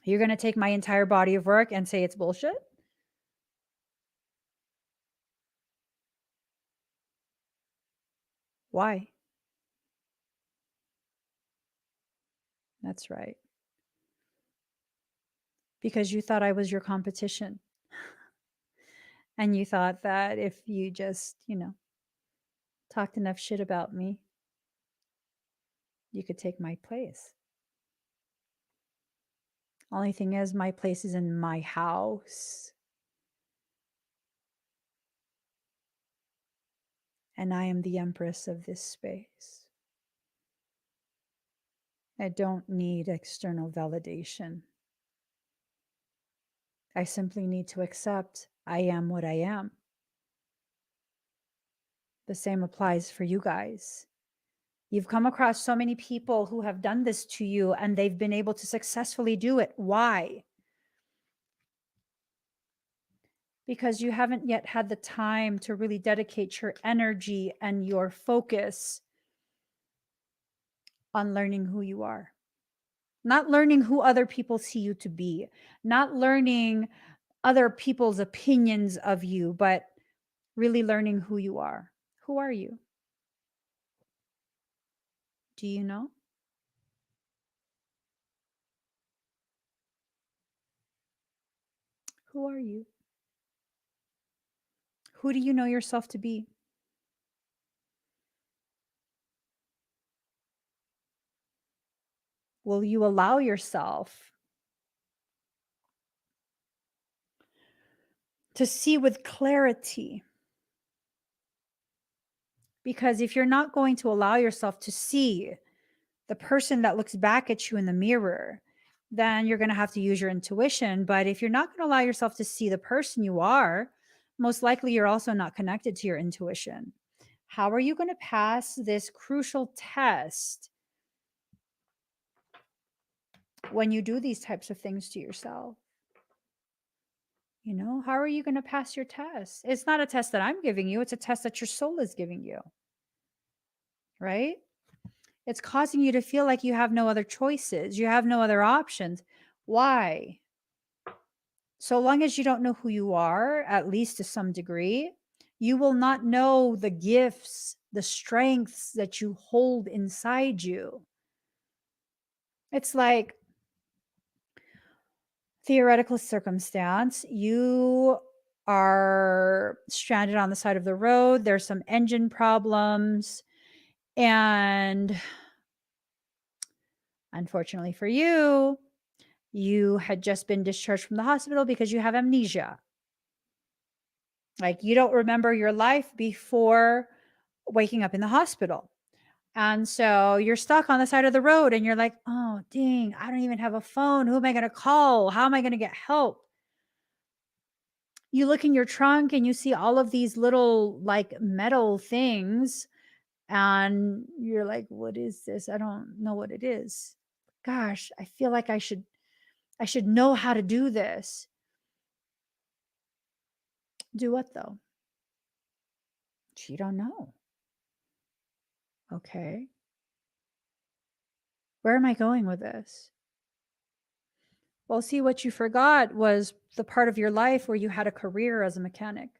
You're going to take my entire body of work and say it's bullshit? Why? That's right. Because you thought I was your competition. And you thought that if you just, talked enough shit about me, you could take my place. Only thing is, my place is in my house. And I am the empress of this space. I don't need external validation. I simply need to accept I am what I am. The same applies for you guys. You've come across so many people who have done this to you and they've been able to successfully do it. Why? Because you haven't yet had the time to really dedicate your energy and your focus on learning who you are. Not learning who other people see you to be, not learning other people's opinions of you, but really learning who you are. Who are you? Do you know? Who are you? Who do you know yourself to be? Will you allow yourself to see with clarity? Because if you're not going to allow yourself to see the person that looks back at you in the mirror, then you're going to have to use your intuition. But if you're not going to allow yourself to see the person you are, most likely you're also not connected to your intuition. How are you going to pass this crucial test when you do these types of things to yourself? You know, how are you going to pass your test? It's not a test that I'm giving you, it's a test that your soul is giving you, right? It's causing you to feel like you have no other choices, you have no other options. Why? So long as you don't know who you are, at least to some degree, you will not know the gifts, the strengths that you hold inside you. It's like theoretical circumstance. You are stranded on the side of the road, there's some engine problems, and unfortunately for you, you had just been discharged from the hospital because you have amnesia. Like you don't remember your life before waking up in the hospital. And so you're stuck on the side of the road and you're like, oh, dang, I don't even have a phone. Who am I going to call? How am I going to get help? You look in your trunk and you see all of these little like metal things and you're like, what is this? I don't know what it is. Gosh, I feel like I should know how to do this. Do what though? She don't know. Okay. Where am I going with this? Well, see, what you forgot was the part of your life where you had a career as a mechanic.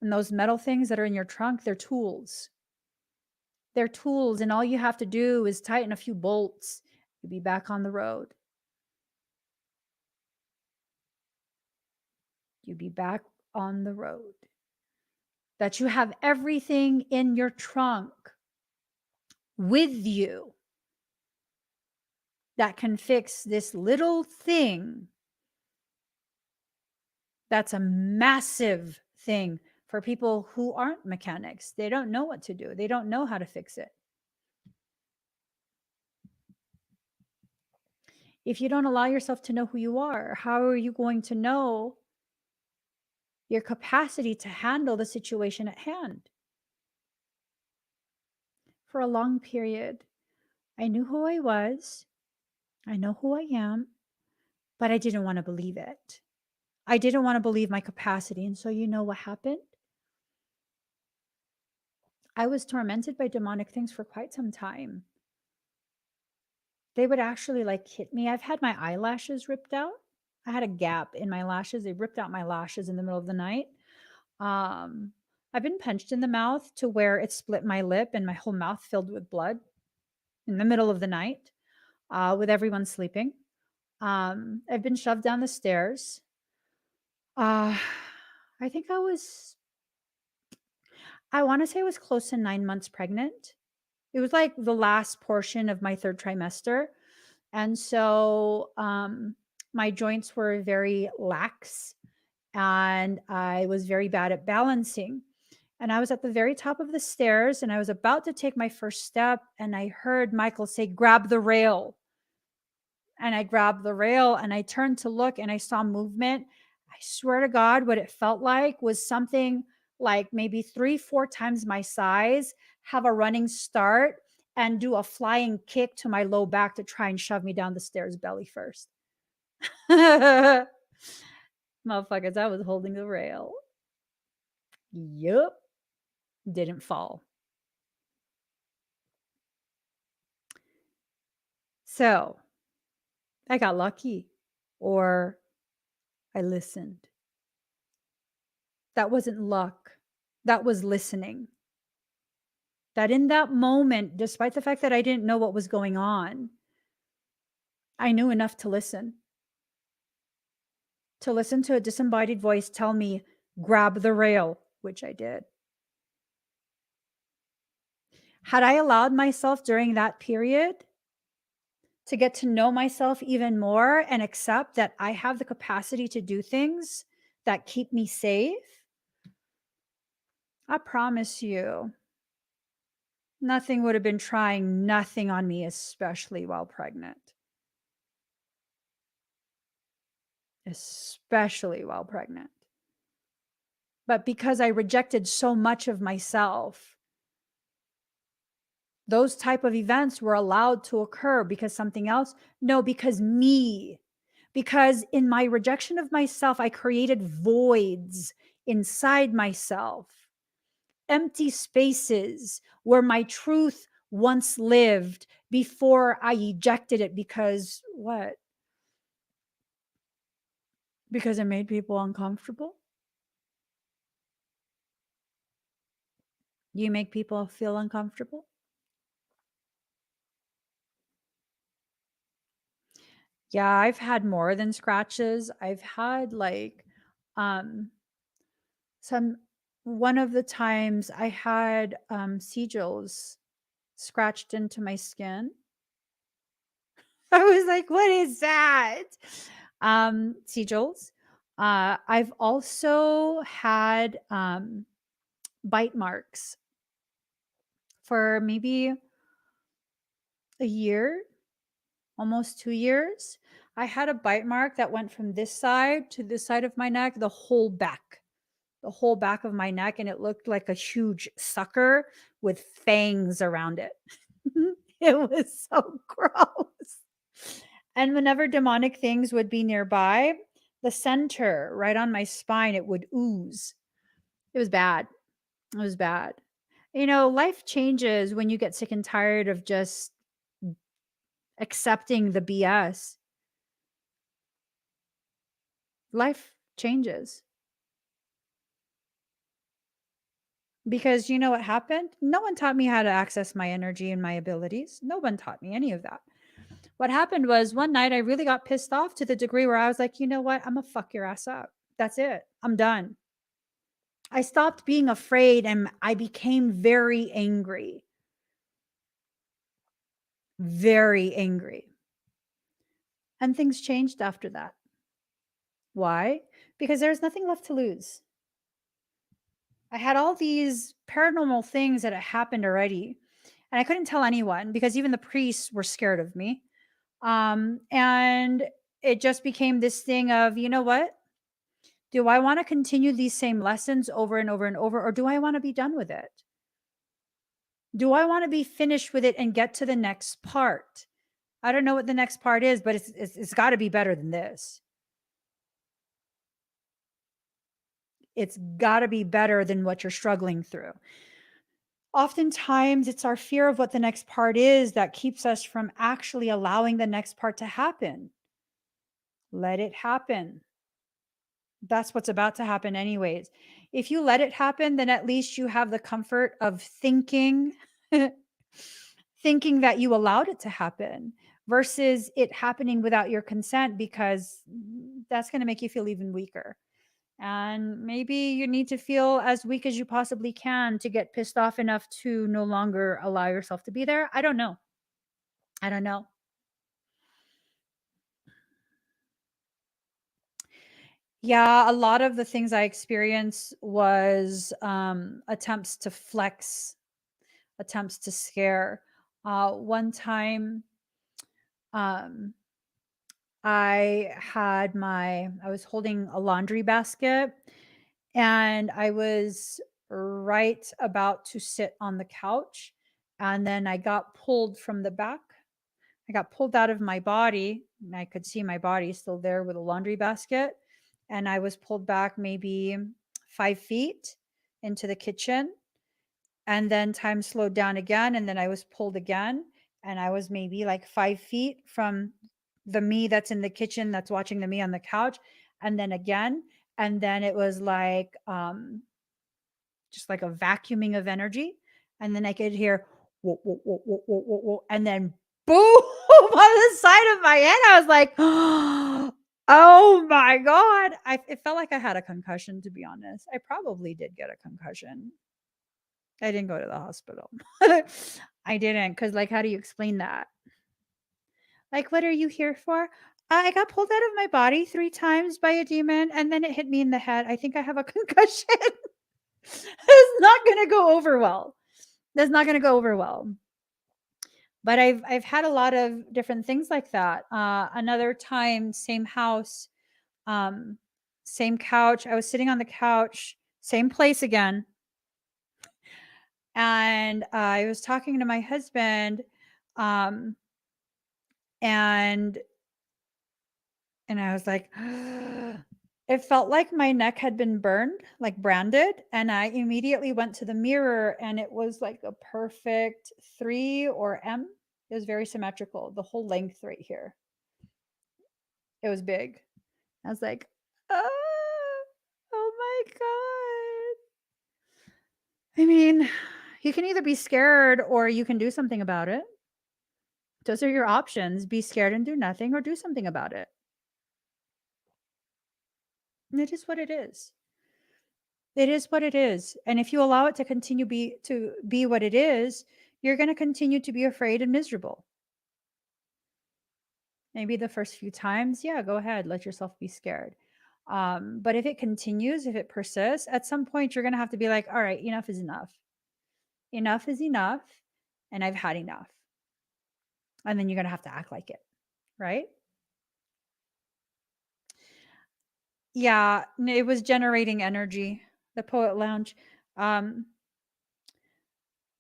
And those metal things that are in your trunk, they're tools. They're tools, and all you have to do is tighten a few bolts. You'll be back on the road. You'll be back on the road. That you have everything in your trunk with you that can fix this little thing that's a massive thing for people who aren't mechanics. They don't know what to do, they don't know how to fix it. If you don't allow yourself to know who you are, how are you going to know your capacity to handle the situation at hand? For a long period, I knew who I was, I know who I am, but I didn't want to believe it. I didn't want to believe my capacity. And so, you know what happened? I was tormented by demonic things for quite some time. They would actually like hit me. I've had my eyelashes ripped out. I had a gap in my lashes. They ripped out my lashes in the middle of the night. Um, I've been punched in the mouth to where it split my lip and my whole mouth filled with blood in the middle of the night with everyone sleeping. I've been shoved down the stairs. Uh, I think I want to say I was close to 9 months pregnant. It was like the last portion of my third trimester. And so my joints were very lax and I was very bad at balancing. And I was at the very top of the stairs and I was about to take my first step. And I heard Michael say, grab the rail. And I grabbed the rail and I turned to look and I saw movement. I swear to God, what it felt like was something like maybe 3, 4 times my size, have a running start and do a flying kick to my low back to try and shove me down the stairs belly first. Motherfuckers, I was holding the rail. Yup. Didn't fall. So I got lucky or I listened. That wasn't luck. That was listening. That in that moment, despite the fact that I didn't know what was going on, I knew enough to listen to a disembodied voice tell me, grab the rail, which I did. Had I allowed myself during that period to get to know myself even more and accept that I have the capacity to do things that keep me safe, I promise you, nothing would have been trying nothing on me, especially while pregnant. Especially while pregnant. But because I rejected so much of myself, those type of events were allowed to occur because something else? No, because me. Because in my rejection of myself, I created voids inside myself, empty spaces where my truth once lived before I ejected it because what? Because it made people uncomfortable? You make people feel uncomfortable? Yeah, I've had more than scratches. I've had like um some one of the times I had sigils scratched into my skin. I was like, what is that? Sigils. I've also had bite marks for maybe a year, almost 2 years. I had a bite mark that went from this side to this side of my neck, the whole back of my neck, and it looked like a huge sucker with fangs around it. It was so gross. And whenever demonic things would be nearby, the center right on my spine, it would ooze. It was bad. It was bad. You know, life changes when you get sick and tired of just accepting the BS. Life changes. Because you know what happened? No one taught me how to access my energy and my abilities. No one taught me any of that. What happened was one night I really got pissed off to the degree where I was like, you know what? I'm going to fuck your ass up. That's it. I'm done. I stopped being afraid and I became very angry. Very angry. And things changed after that. Why? Because there's nothing left to lose. I had all these paranormal things that had happened already, and I couldn't tell anyone because even the priests were scared of me. And it just became this thing of, you know what? Do I want to continue these same lessons over and over and over, or do I want to be done with it? Do I want to be finished with it and get to the next part? I don't know what the next part is, but it's got to be better than this. It's got to be better than what you're struggling through. Oftentimes, it's our fear of what the next part is that keeps us from actually allowing the next part to happen. Let it happen. That's what's about to happen, anyways. If you let it happen, then at least you have the comfort of thinking, thinking that you allowed it to happen versus it happening without your consent, because that's going to make you feel even weaker. And maybe you need to feel as weak as you possibly can to get pissed off enough to no longer allow yourself to be there. I don't know. I don't know. Yeah, a lot of the things I experienced was attempts to flex, attempts to scare. One time, um, I was holding a laundry basket and I was right about to sit on the couch. And then I got pulled from the back. I got pulled out of my body, and I could see my body still there with a laundry basket. And I was pulled back maybe 5 feet into the kitchen. And then time slowed down again. And then I was pulled again. And I was maybe like 5 feet from the me that's in the kitchen that's watching the me on the couch. And then again. And then it was like, just like a vacuuming of energy. And then I could hear, whoa, whoa, whoa, whoa, whoa, whoa, whoa, and then boom on the side of my head. I was like, oh my God. It felt like I had a concussion, to be honest. I probably did get a concussion. I didn't go to the hospital. I didn't, because, like, how do you explain that? Like, what are you here for? I got pulled out of my body 3 times by a demon, and then it hit me in the head. I think I have a concussion. It's not going to go over well. That's not going to go over well. But I've had a lot of different things like that. Another time, same house, um, same couch. I was sitting on the couch, same place again, and I was talking to my husband, um, and I was like, it felt like my neck had been burned, like branded. And I immediately went to the mirror and it was like a perfect 3 or M. It was very symmetrical, the whole length right here. It was big. I was like, oh, oh my God. I mean, you can either be scared or you can do something about it. Those are your options: be scared and do nothing, or do something about it. And it is what it is. It is what it is. And if you allow it to continue to be what it is, you're going to continue to be afraid and miserable. Maybe the first few times, yeah, go ahead, let yourself be scared. But if it continues, if it persists, at some point you're going to have to be like, all right, enough is enough. Enough is enough. And I've had enough. And then you're going to have to act like it. Right. Yeah. It was generating energy. The Poet Lounge. Um,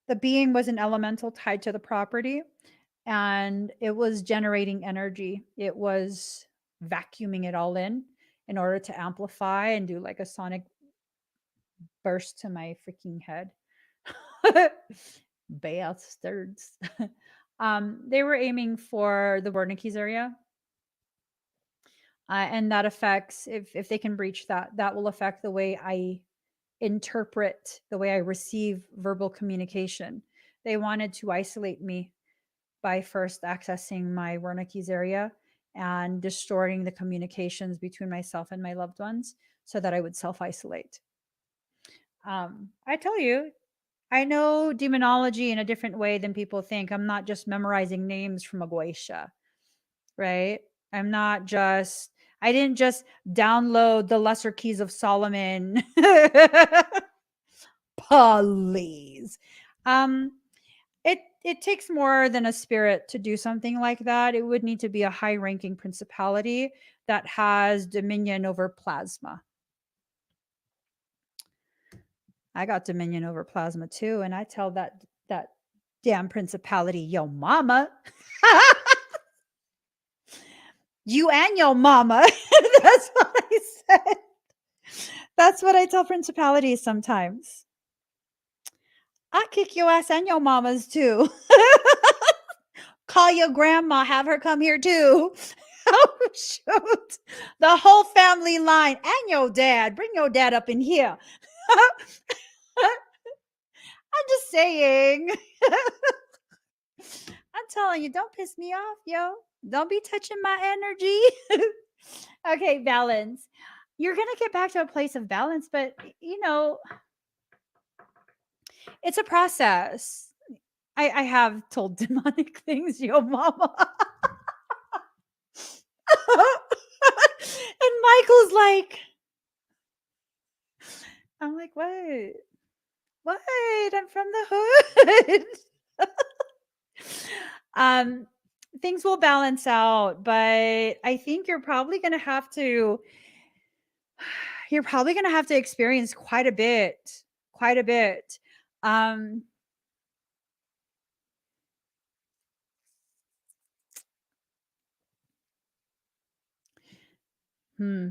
the being was an elemental tied to the property, and it was generating energy. It was vacuuming it all in order to amplify and do like a sonic burst to my freaking head. Bastards. They were aiming for the Wernicke's area. And that affects, if they can breach that, that will affect the way I interpret, the way I receive verbal communication. They wanted to isolate me by first accessing my Wernicke's area and distorting the communications between myself and my loved ones so that I would self isolate. I tell you, I know demonology in a different way than people think. I'm not just memorizing names from a Goetia, right? I'm not just, I didn't just download the Lesser Keys of Solomon. Please. Um, it takes more than a spirit to do something like that. It would need to be a high ranking principality that has dominion over plasma. I got dominion over plasma too, and I tell that damn principality, yo mama. You and your mama. That's what I said. That's what I tell principalities sometimes. I kick your ass and your mama's too. Call your grandma, have her come here too. Oh, shoot. The whole family line and your dad. Bring your dad up in here. I'm just saying. I'm telling you, don't piss me off, yo. Don't be touching my energy. Okay, balance. You're going to get back to a place of balance, but it's a process. I have told demonic things, yo mama. And Michael's like, I'm like, what? What? I'm from the hood. um, things will balance out, but I think you're probably gonna have to experience quite a bit, quite a bit. Um, hmm,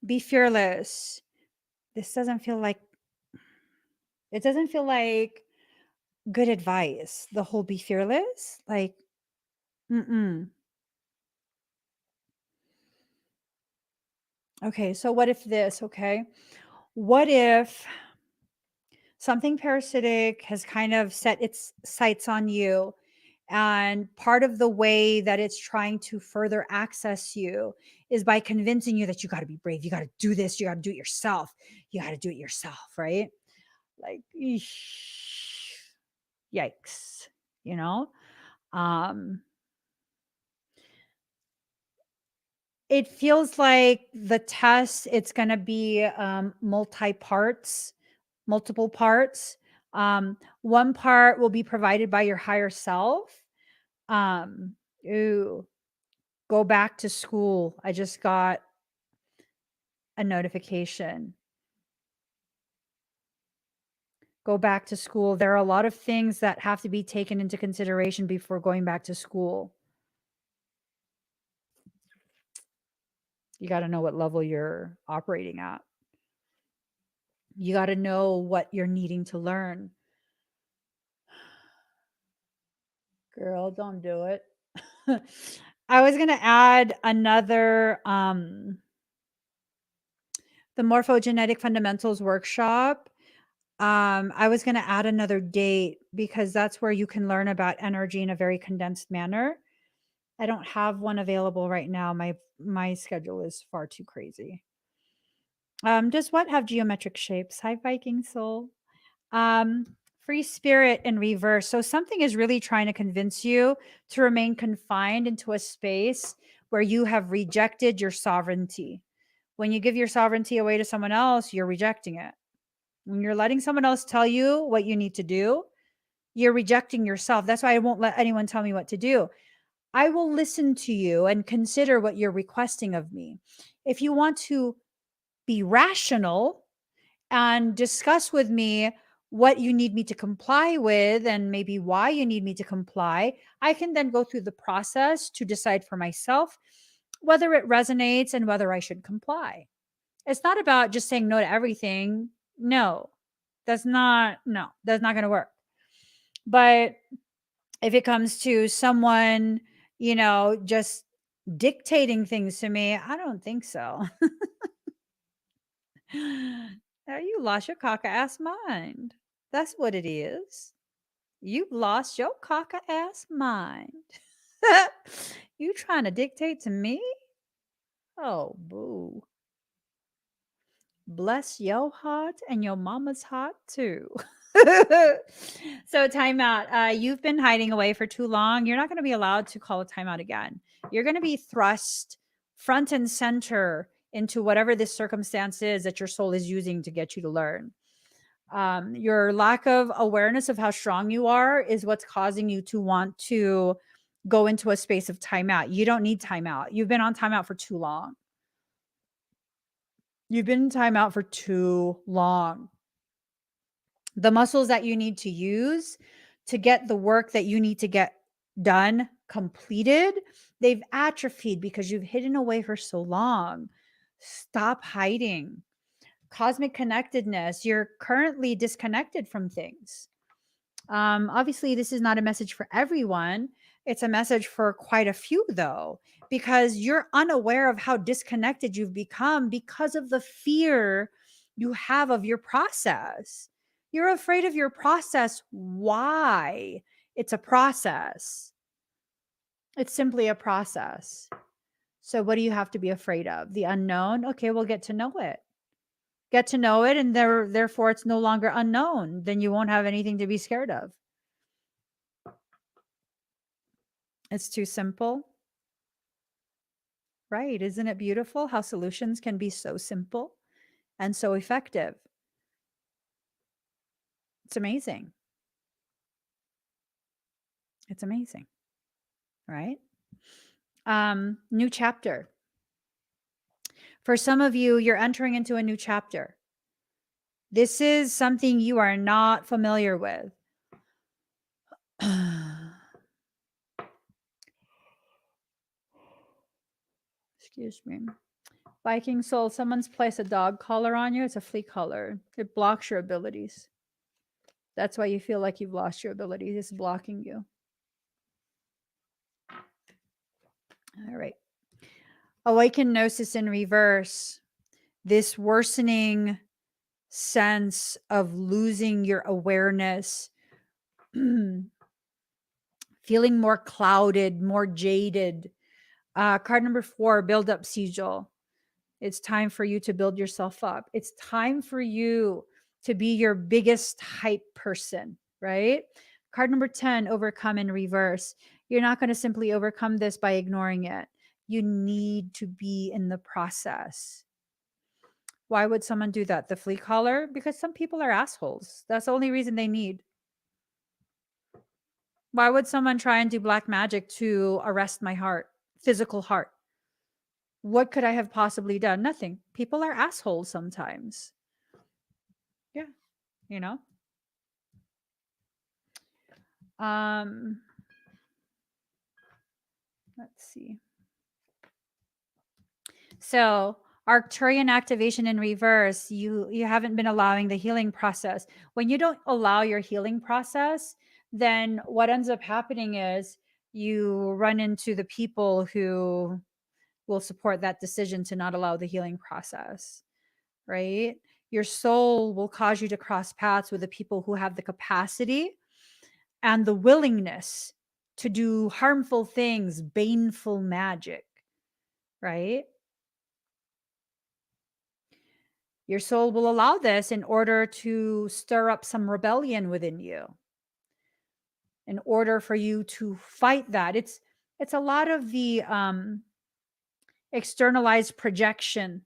be fearless. This doesn't feel like it doesn't feel like good advice. The whole be fearless, like, mm-mm. Okay, so what if this? Okay, what if something parasitic has kind of set its sights on you, and part of the way that it's trying to further access you is by convincing you that you got to be brave, you got to do this, you got to do it yourself, you got to do it yourself, right? Like, eesh, yikes, you know. um it feels like the test, it's going to be multi parts, multiple parts. One part will be provided by your higher self. um ooh, go back to school. I just got a notification. Go back to school. There are a lot of things that have to be taken into consideration before going back to school. You got to know what level you're operating at. You got to know what you're needing to learn. Girl, don't do it. I was going to add another the morphogenetic fundamentals workshop. I was going to add another date because that's where you can learn about energy in a very condensed manner. I don't have one available right now. My schedule is far too crazy. Does what have geometric shapes? Hi, Viking soul. Um, free spirit in reverse. So something is really trying to convince you to remain confined into a space where you have rejected your sovereignty. When you give your sovereignty away to someone else, you're rejecting it. When you're letting someone else tell you what you need to do, you're rejecting yourself. That's why I won't let anyone tell me what to do. I will listen to you and consider what you're requesting of me. If you want to be rational and discuss with me what you need me to comply with and maybe why you need me to comply, I can then go through the process to decide for myself whether it resonates and whether I should comply. It's not about just saying no to everything. No, that's not going to work. But if it comes to someone, just dictating things to me, I don't think so. Now you lost your cocker ass mind. That's what it is. You've lost your cocker ass mind. You trying to dictate to me? Oh, boo. Bless your heart and your mama's heart too. So timeout. You've been hiding away for too long. You're not going to be allowed to call a timeout again. You're going to be thrust front and center into whatever this circumstance is that your soul is using to get you to learn. Your lack of awareness of how strong you are is what's causing you to want to go into a space of timeout. You don't need timeout. You've been on timeout for too long. You've been in timeout for too long. The muscles that you need to use to get the work that you need to get done completed, they've atrophied because you've hidden away for so long. Stop hiding. Cosmic connectedness, you're currently disconnected from things. Obviously, this is not a message for everyone. It's a message for quite a few, though, because you're unaware of how disconnected you've become because of the fear you have of your process. You're afraid of your process. Why? It's a process, it's simply a process. So, what do you have to be afraid of? The unknown? Okay, we'll get to know it. Get to know it, and therefore it's no longer unknown. Then you won't have anything to be scared of. It's too simple. Right. Isn't it beautiful how solutions can be so simple? and so effective. It's amazing. It's amazing, right? New chapter. For some of you, you're entering into a new chapter. This is something you are not familiar with. Excuse me. Viking soul, someone's placed a dog collar on you. It's a flea collar. It blocks your abilities. That's why you feel like you've lost your abilities. It's blocking you. All right. Awakened gnosis in reverse. This worsening sense of losing your awareness, feeling more clouded, more jaded. Card number 4, build up sigil. It's time for you to build yourself up. It's time for you to be your biggest hype person, right? Card number 10, overcome in reverse. You're not going to simply overcome this by ignoring it. You need to be in the process. Why would someone do that? The flea collar? Because some people are assholes. That's the only reason they need. Why would someone try and do black magic to arrest my heart, physical heart? What could I have possibly done? Nothing. People are assholes sometimes. Yeah, you know. Let's see. So Arcturian activation in reverse, you haven't been allowing the healing process. When you don't allow your healing process, then what ends up happening is you run into the people who will support that decision to not allow the healing process, right? Your soul will cause you to cross paths with the people who have the capacity and the willingness to do harmful things, baneful magic, right? Your soul will allow this in order to stir up some rebellion within you, in order for you to fight that. It's a lot of the externalized projection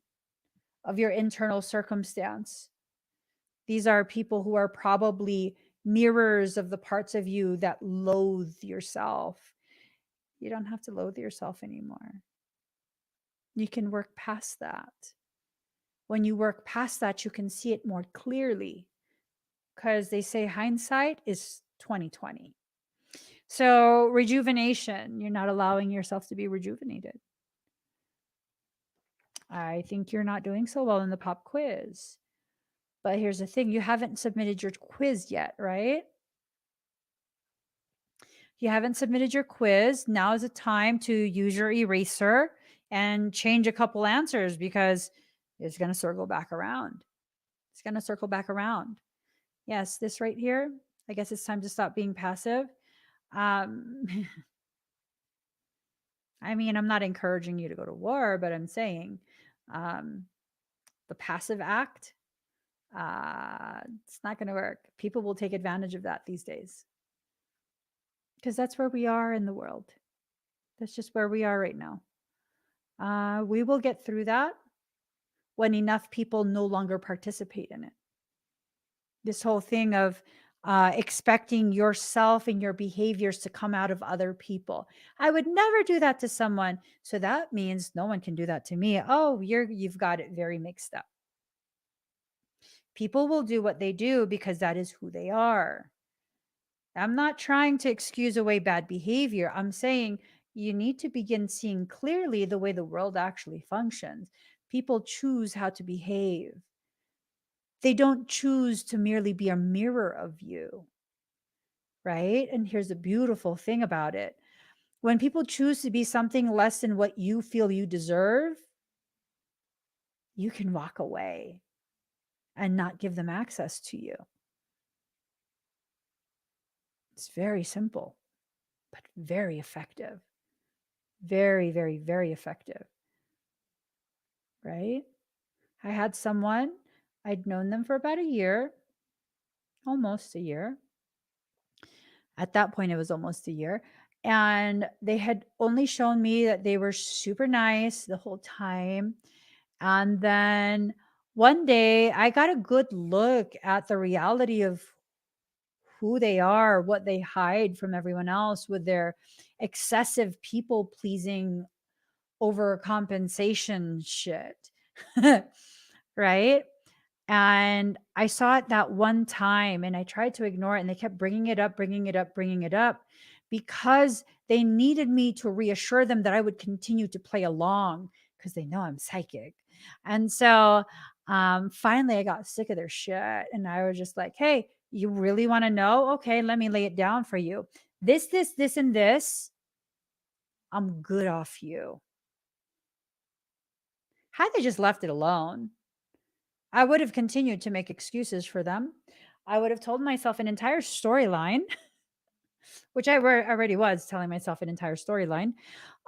of your internal circumstance. These are people who are probably mirrors of the parts of you that loathe yourself. You don't have to loathe yourself anymore. You can work past that. When you work past that, you can see it more clearly, because they say hindsight is 2020. So rejuvenation, you're not allowing yourself to be rejuvenated. I think you're not doing so well in the pop quiz. But here's the thing, you haven't submitted your quiz yet, right? You haven't submitted your quiz. Now is the time to use your eraser and change a couple answers, because it's going to circle back around. It's going to circle back around. Yes, this right here. I guess it's time to stop being passive. Um, I mean, I'm not encouraging you to go to war, but I'm saying the passive act, it's not going to work. People will take advantage of that these days, because that's where we are in the world. That's just where we are right now. We will get through that when enough people no longer participate in it. This whole thing of expecting yourself and your behaviors to come out of other people. I would never do that to someone, so that means no one can do that to me. Oh, you've got it very mixed up. People will do what they do because that is who they are. I'm not trying to excuse away bad behavior. I'm saying you need to begin seeing clearly the way the world actually functions. People choose how to behave. They don't choose to merely be a mirror of you, right? And here's the beautiful thing about it. When people choose to be something less than what you feel you deserve, you can walk away and not give them access to you. It's very simple, but very effective. Very, very, very effective, right? I had someone, I'd known them for about a year, almost a year. At that point, it was almost a year. And they had only shown me that they were super nice the whole time. And then one day I got a good look at the reality of who they are, what they hide from everyone else with their excessive people pleasing overcompensation shit. Right? And I saw it that one time and I tried to ignore it and they kept bringing it up, bringing it up, bringing it up because they needed me to reassure them that I would continue to play along because they know I'm psychic. And so finally I got sick of their shit and I was just like, hey, you really want to know? Okay, let me lay it down for you. This, and this, I'm good off you. Had they just left it alone, I would have continued to make excuses for them. I would have told myself an entire storyline, which I already was telling myself an entire storyline.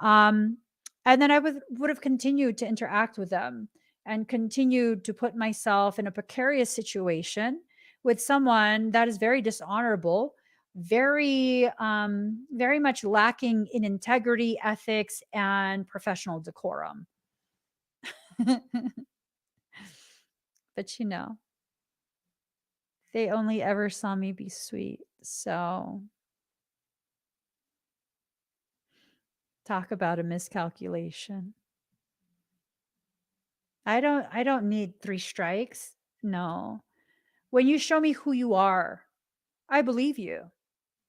Um, and then I would have continued to interact with them and continued to put myself in a precarious situation with someone that is very dishonorable, very much lacking in integrity, ethics, and professional decorum. But they only ever saw me be sweet. So talk about a miscalculation. I don't need 3 strikes. No. When you show me who you are, I believe you.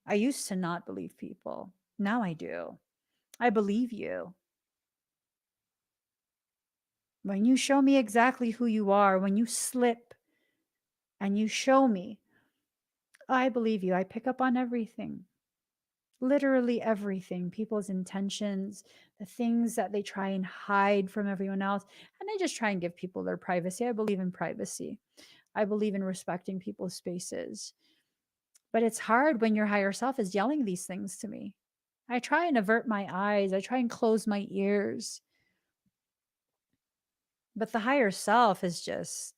I used to not believe people. Now I do. I believe you. When you show me exactly who you are, when you slip and you show me, I believe you. I pick up on everything. Literally everything, people's intentions, the things that they try and hide from everyone else. And I just try and give people their privacy. I believe in privacy. I believe in respecting people's spaces. But it's hard when your higher self is yelling these things to me. I try and avert my eyes, I try and close my ears. But the higher self is just,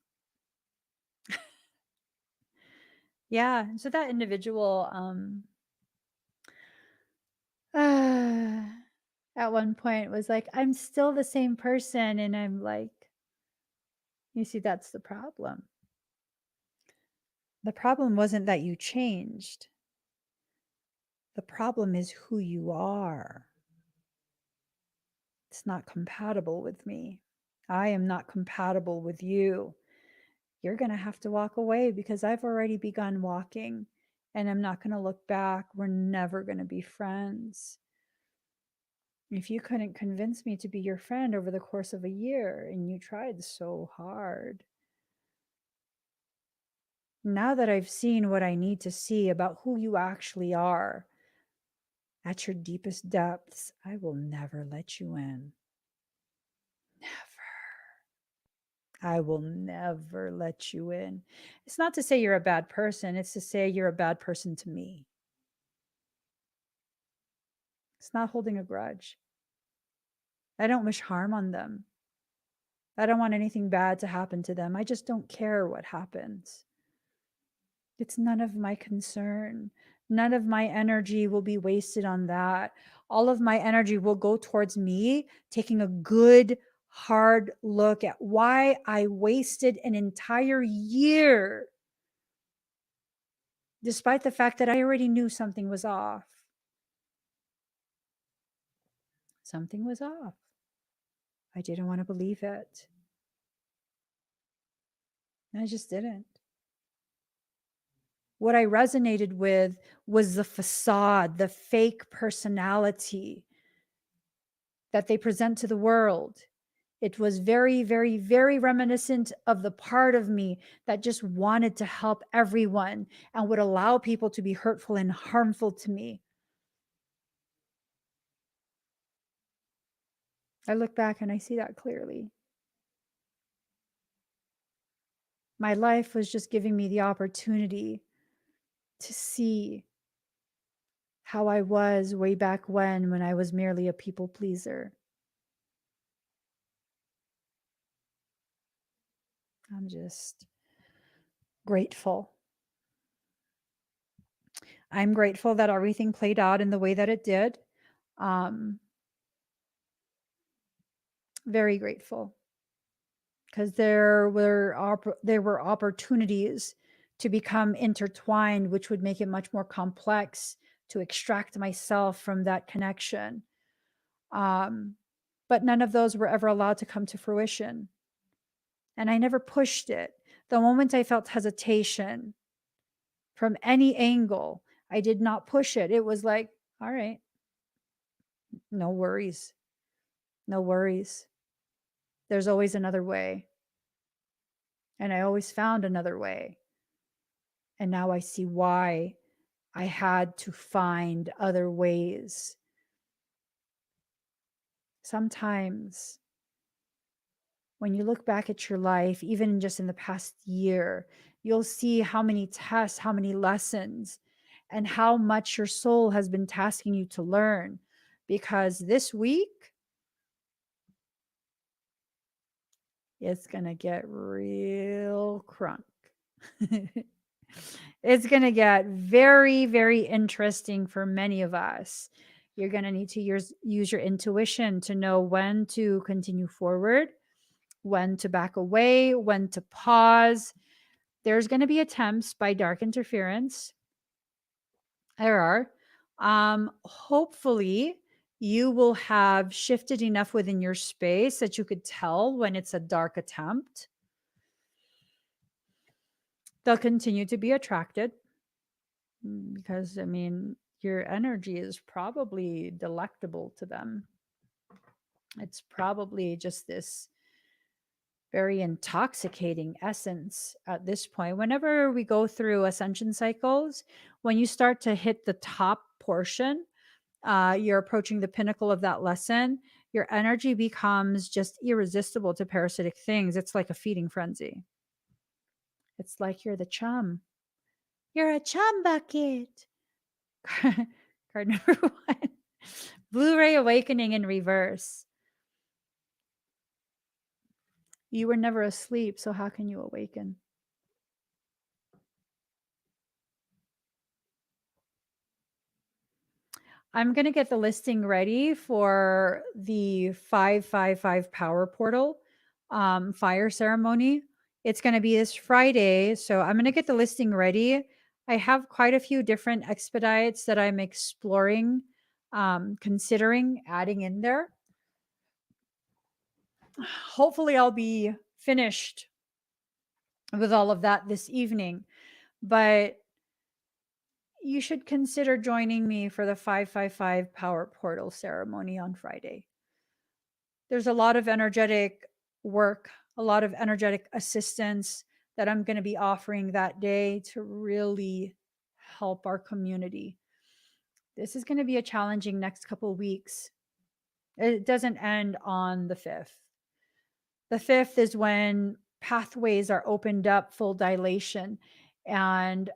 yeah. So that individual, at one point was like, I'm still the same person. And I'm like, you see, that's the problem. The problem wasn't that you changed. The problem is who you are. It's not compatible with me. I am not compatible with you. You're going to have to walk away because I've already begun walking and I'm not going to look back. We're never going to be friends. If you couldn't convince me to be your friend over the course of a year and you tried so hard, now that I've seen what I need to see about who you actually are, at your deepest depths, I will never let you in. Never. I will never let you in. It's not to say you're a bad person, it's to say you're a bad person to me. It's not holding a grudge. I don't wish harm on them. I don't want anything bad to happen to them. I just don't care what happens. It's none of my concern. None of my energy will be wasted on that. All of my energy will go towards me taking a good, hard look at why I wasted an entire year, despite the fact that I already knew something was off. Something was off. I didn't want to believe it. I just didn't. What I resonated with was the facade, the fake personality that they present to the world. It was very, very, very reminiscent of the part of me that just wanted to help everyone and would allow people to be hurtful and harmful to me. I look back and I see that clearly. My life was just giving me the opportunity to see how I was way back when I was merely a people pleaser. I'm just grateful. I'm grateful that everything played out in the way that it did. Um, very grateful. because there were opportunities to become intertwined, which would make it much more complex to extract myself from that connection. But none of those were ever allowed to come to fruition. And I never pushed it. The moment I felt hesitation from any angle, I did not push it. It was like, all right, no worries. No worries. There's always another way. And I always found another way. And now I see why I had to find other ways. Sometimes when you look back at your life, even just in the past year, you'll see how many tests, how many lessons, and how much your soul has been tasking you to learn. Because this week, it's going to get real crunk. It's going to get very, very interesting for many of us. You're going to need to use your intuition to know when to continue forward, when to back away, when to pause. There's going to be attempts by dark interference. There are. Hopefully, you will have shifted enough within your space that you could tell when it's a dark attempt. They'll continue to be attracted because, I mean, your energy is probably delectable to them. It's probably just this very intoxicating essence at this point. Whenever we go through ascension cycles, when you start to hit the top portion, you're approaching the pinnacle of that lesson, your energy becomes just irresistible to parasitic things. It's like a feeding frenzy. It's like you're the chum. You're a chum bucket. Card number 1. Blu-ray awakening in reverse. You were never asleep, so how can you awaken? I'm going to get the listing ready for the 555 power portal fire ceremony. It's going to be this Friday, so I'm going to get the listing ready. I have quite a few different expedites that I'm exploring, considering adding in there. Hopefully, I'll be finished with all of that this evening, but you should consider joining me for the 555 power portal ceremony on Friday. There's a lot of energetic work, a lot of energetic assistance that I'm going to be offering that day to really help our community. This is going to be a challenging next couple of weeks. It doesn't end on the 5th. The 5th is when pathways are opened up, full dilation, and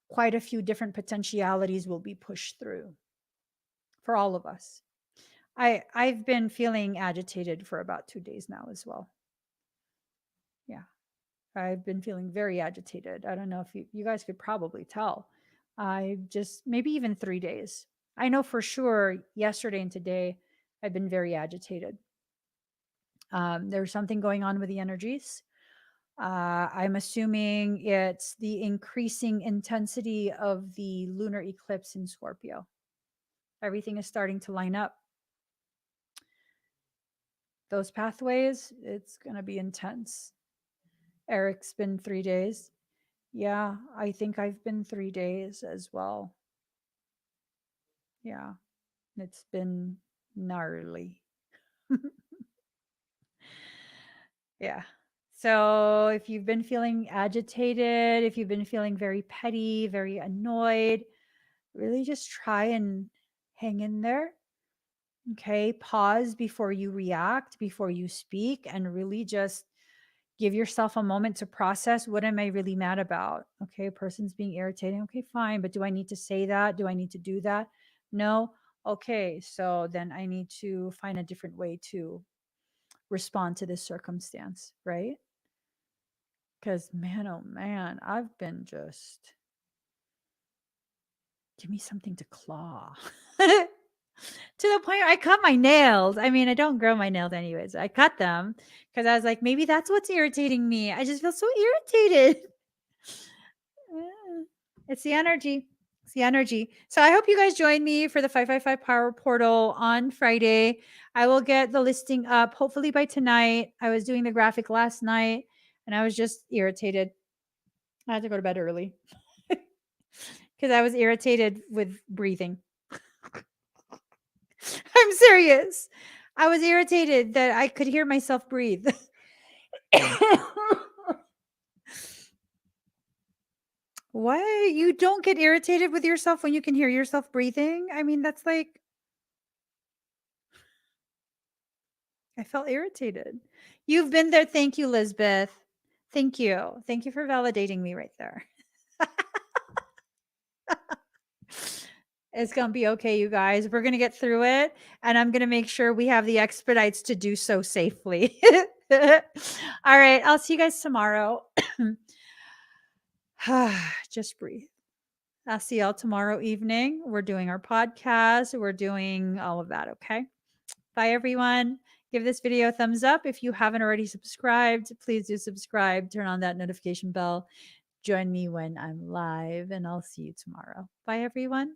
quite a few different potentialities will be pushed through for all of us. I've been feeling agitated for about 2 days now as well. Yeah. I've been feeling very agitated. I don't know if you guys could probably tell. I just maybe even 3 days. I know for sure yesterday and today I've been very agitated. There's something going on with the energies. I'm assuming it's the increasing intensity of the lunar eclipse in Scorpio. Everything is starting to line up. Those pathways, it's going to be intense. Eric's been 3 days. Yeah, I think I've been 3 days as well. Yeah, it's been gnarly. Yeah. So if you've been feeling agitated, if you've been feeling very petty, very annoyed, really just try and hang in there. Okay. Pause before you react, before you speak, and really just give yourself a moment to process, what am I really mad about? Okay, a person's being irritating. Okay, fine. But do I need to say that? Do I need to do that? No. Okay, so then I need to find a different way to respond to this circumstance, right? Because man, oh man, I've been just give me something to claw. To the point where I cut my nails. I mean, I don't grow my nails anyways. I cut them because I was like, maybe that's what's irritating me. I just feel so irritated. It's the energy. It's the energy. So I hope you guys join me for the 555 Power Portal on Friday. I will get the listing up hopefully by tonight. I was doing the graphic last night and I was just irritated. I had to go to bed early because I was irritated with breathing. I'm serious. I was irritated that I could hear myself breathe. What? You don't get irritated with yourself when you can hear yourself breathing? I mean, that's like I felt irritated. You've been there. Thank you, Lisbeth. Thank you. Thank you for validating me right there. It's going to be okay, you guys. We're going to get through it. And I'm going to make sure we have the expedites to do so safely. All right. I'll see you guys tomorrow. Just breathe. I'll see y'all tomorrow evening. We're doing our podcast. We're doing all of that. Okay. Bye, everyone. Give this video a thumbs up. If you haven't already subscribed, please do subscribe. Turn on that notification bell. Join me when I'm live, and I'll see you tomorrow. Bye, everyone.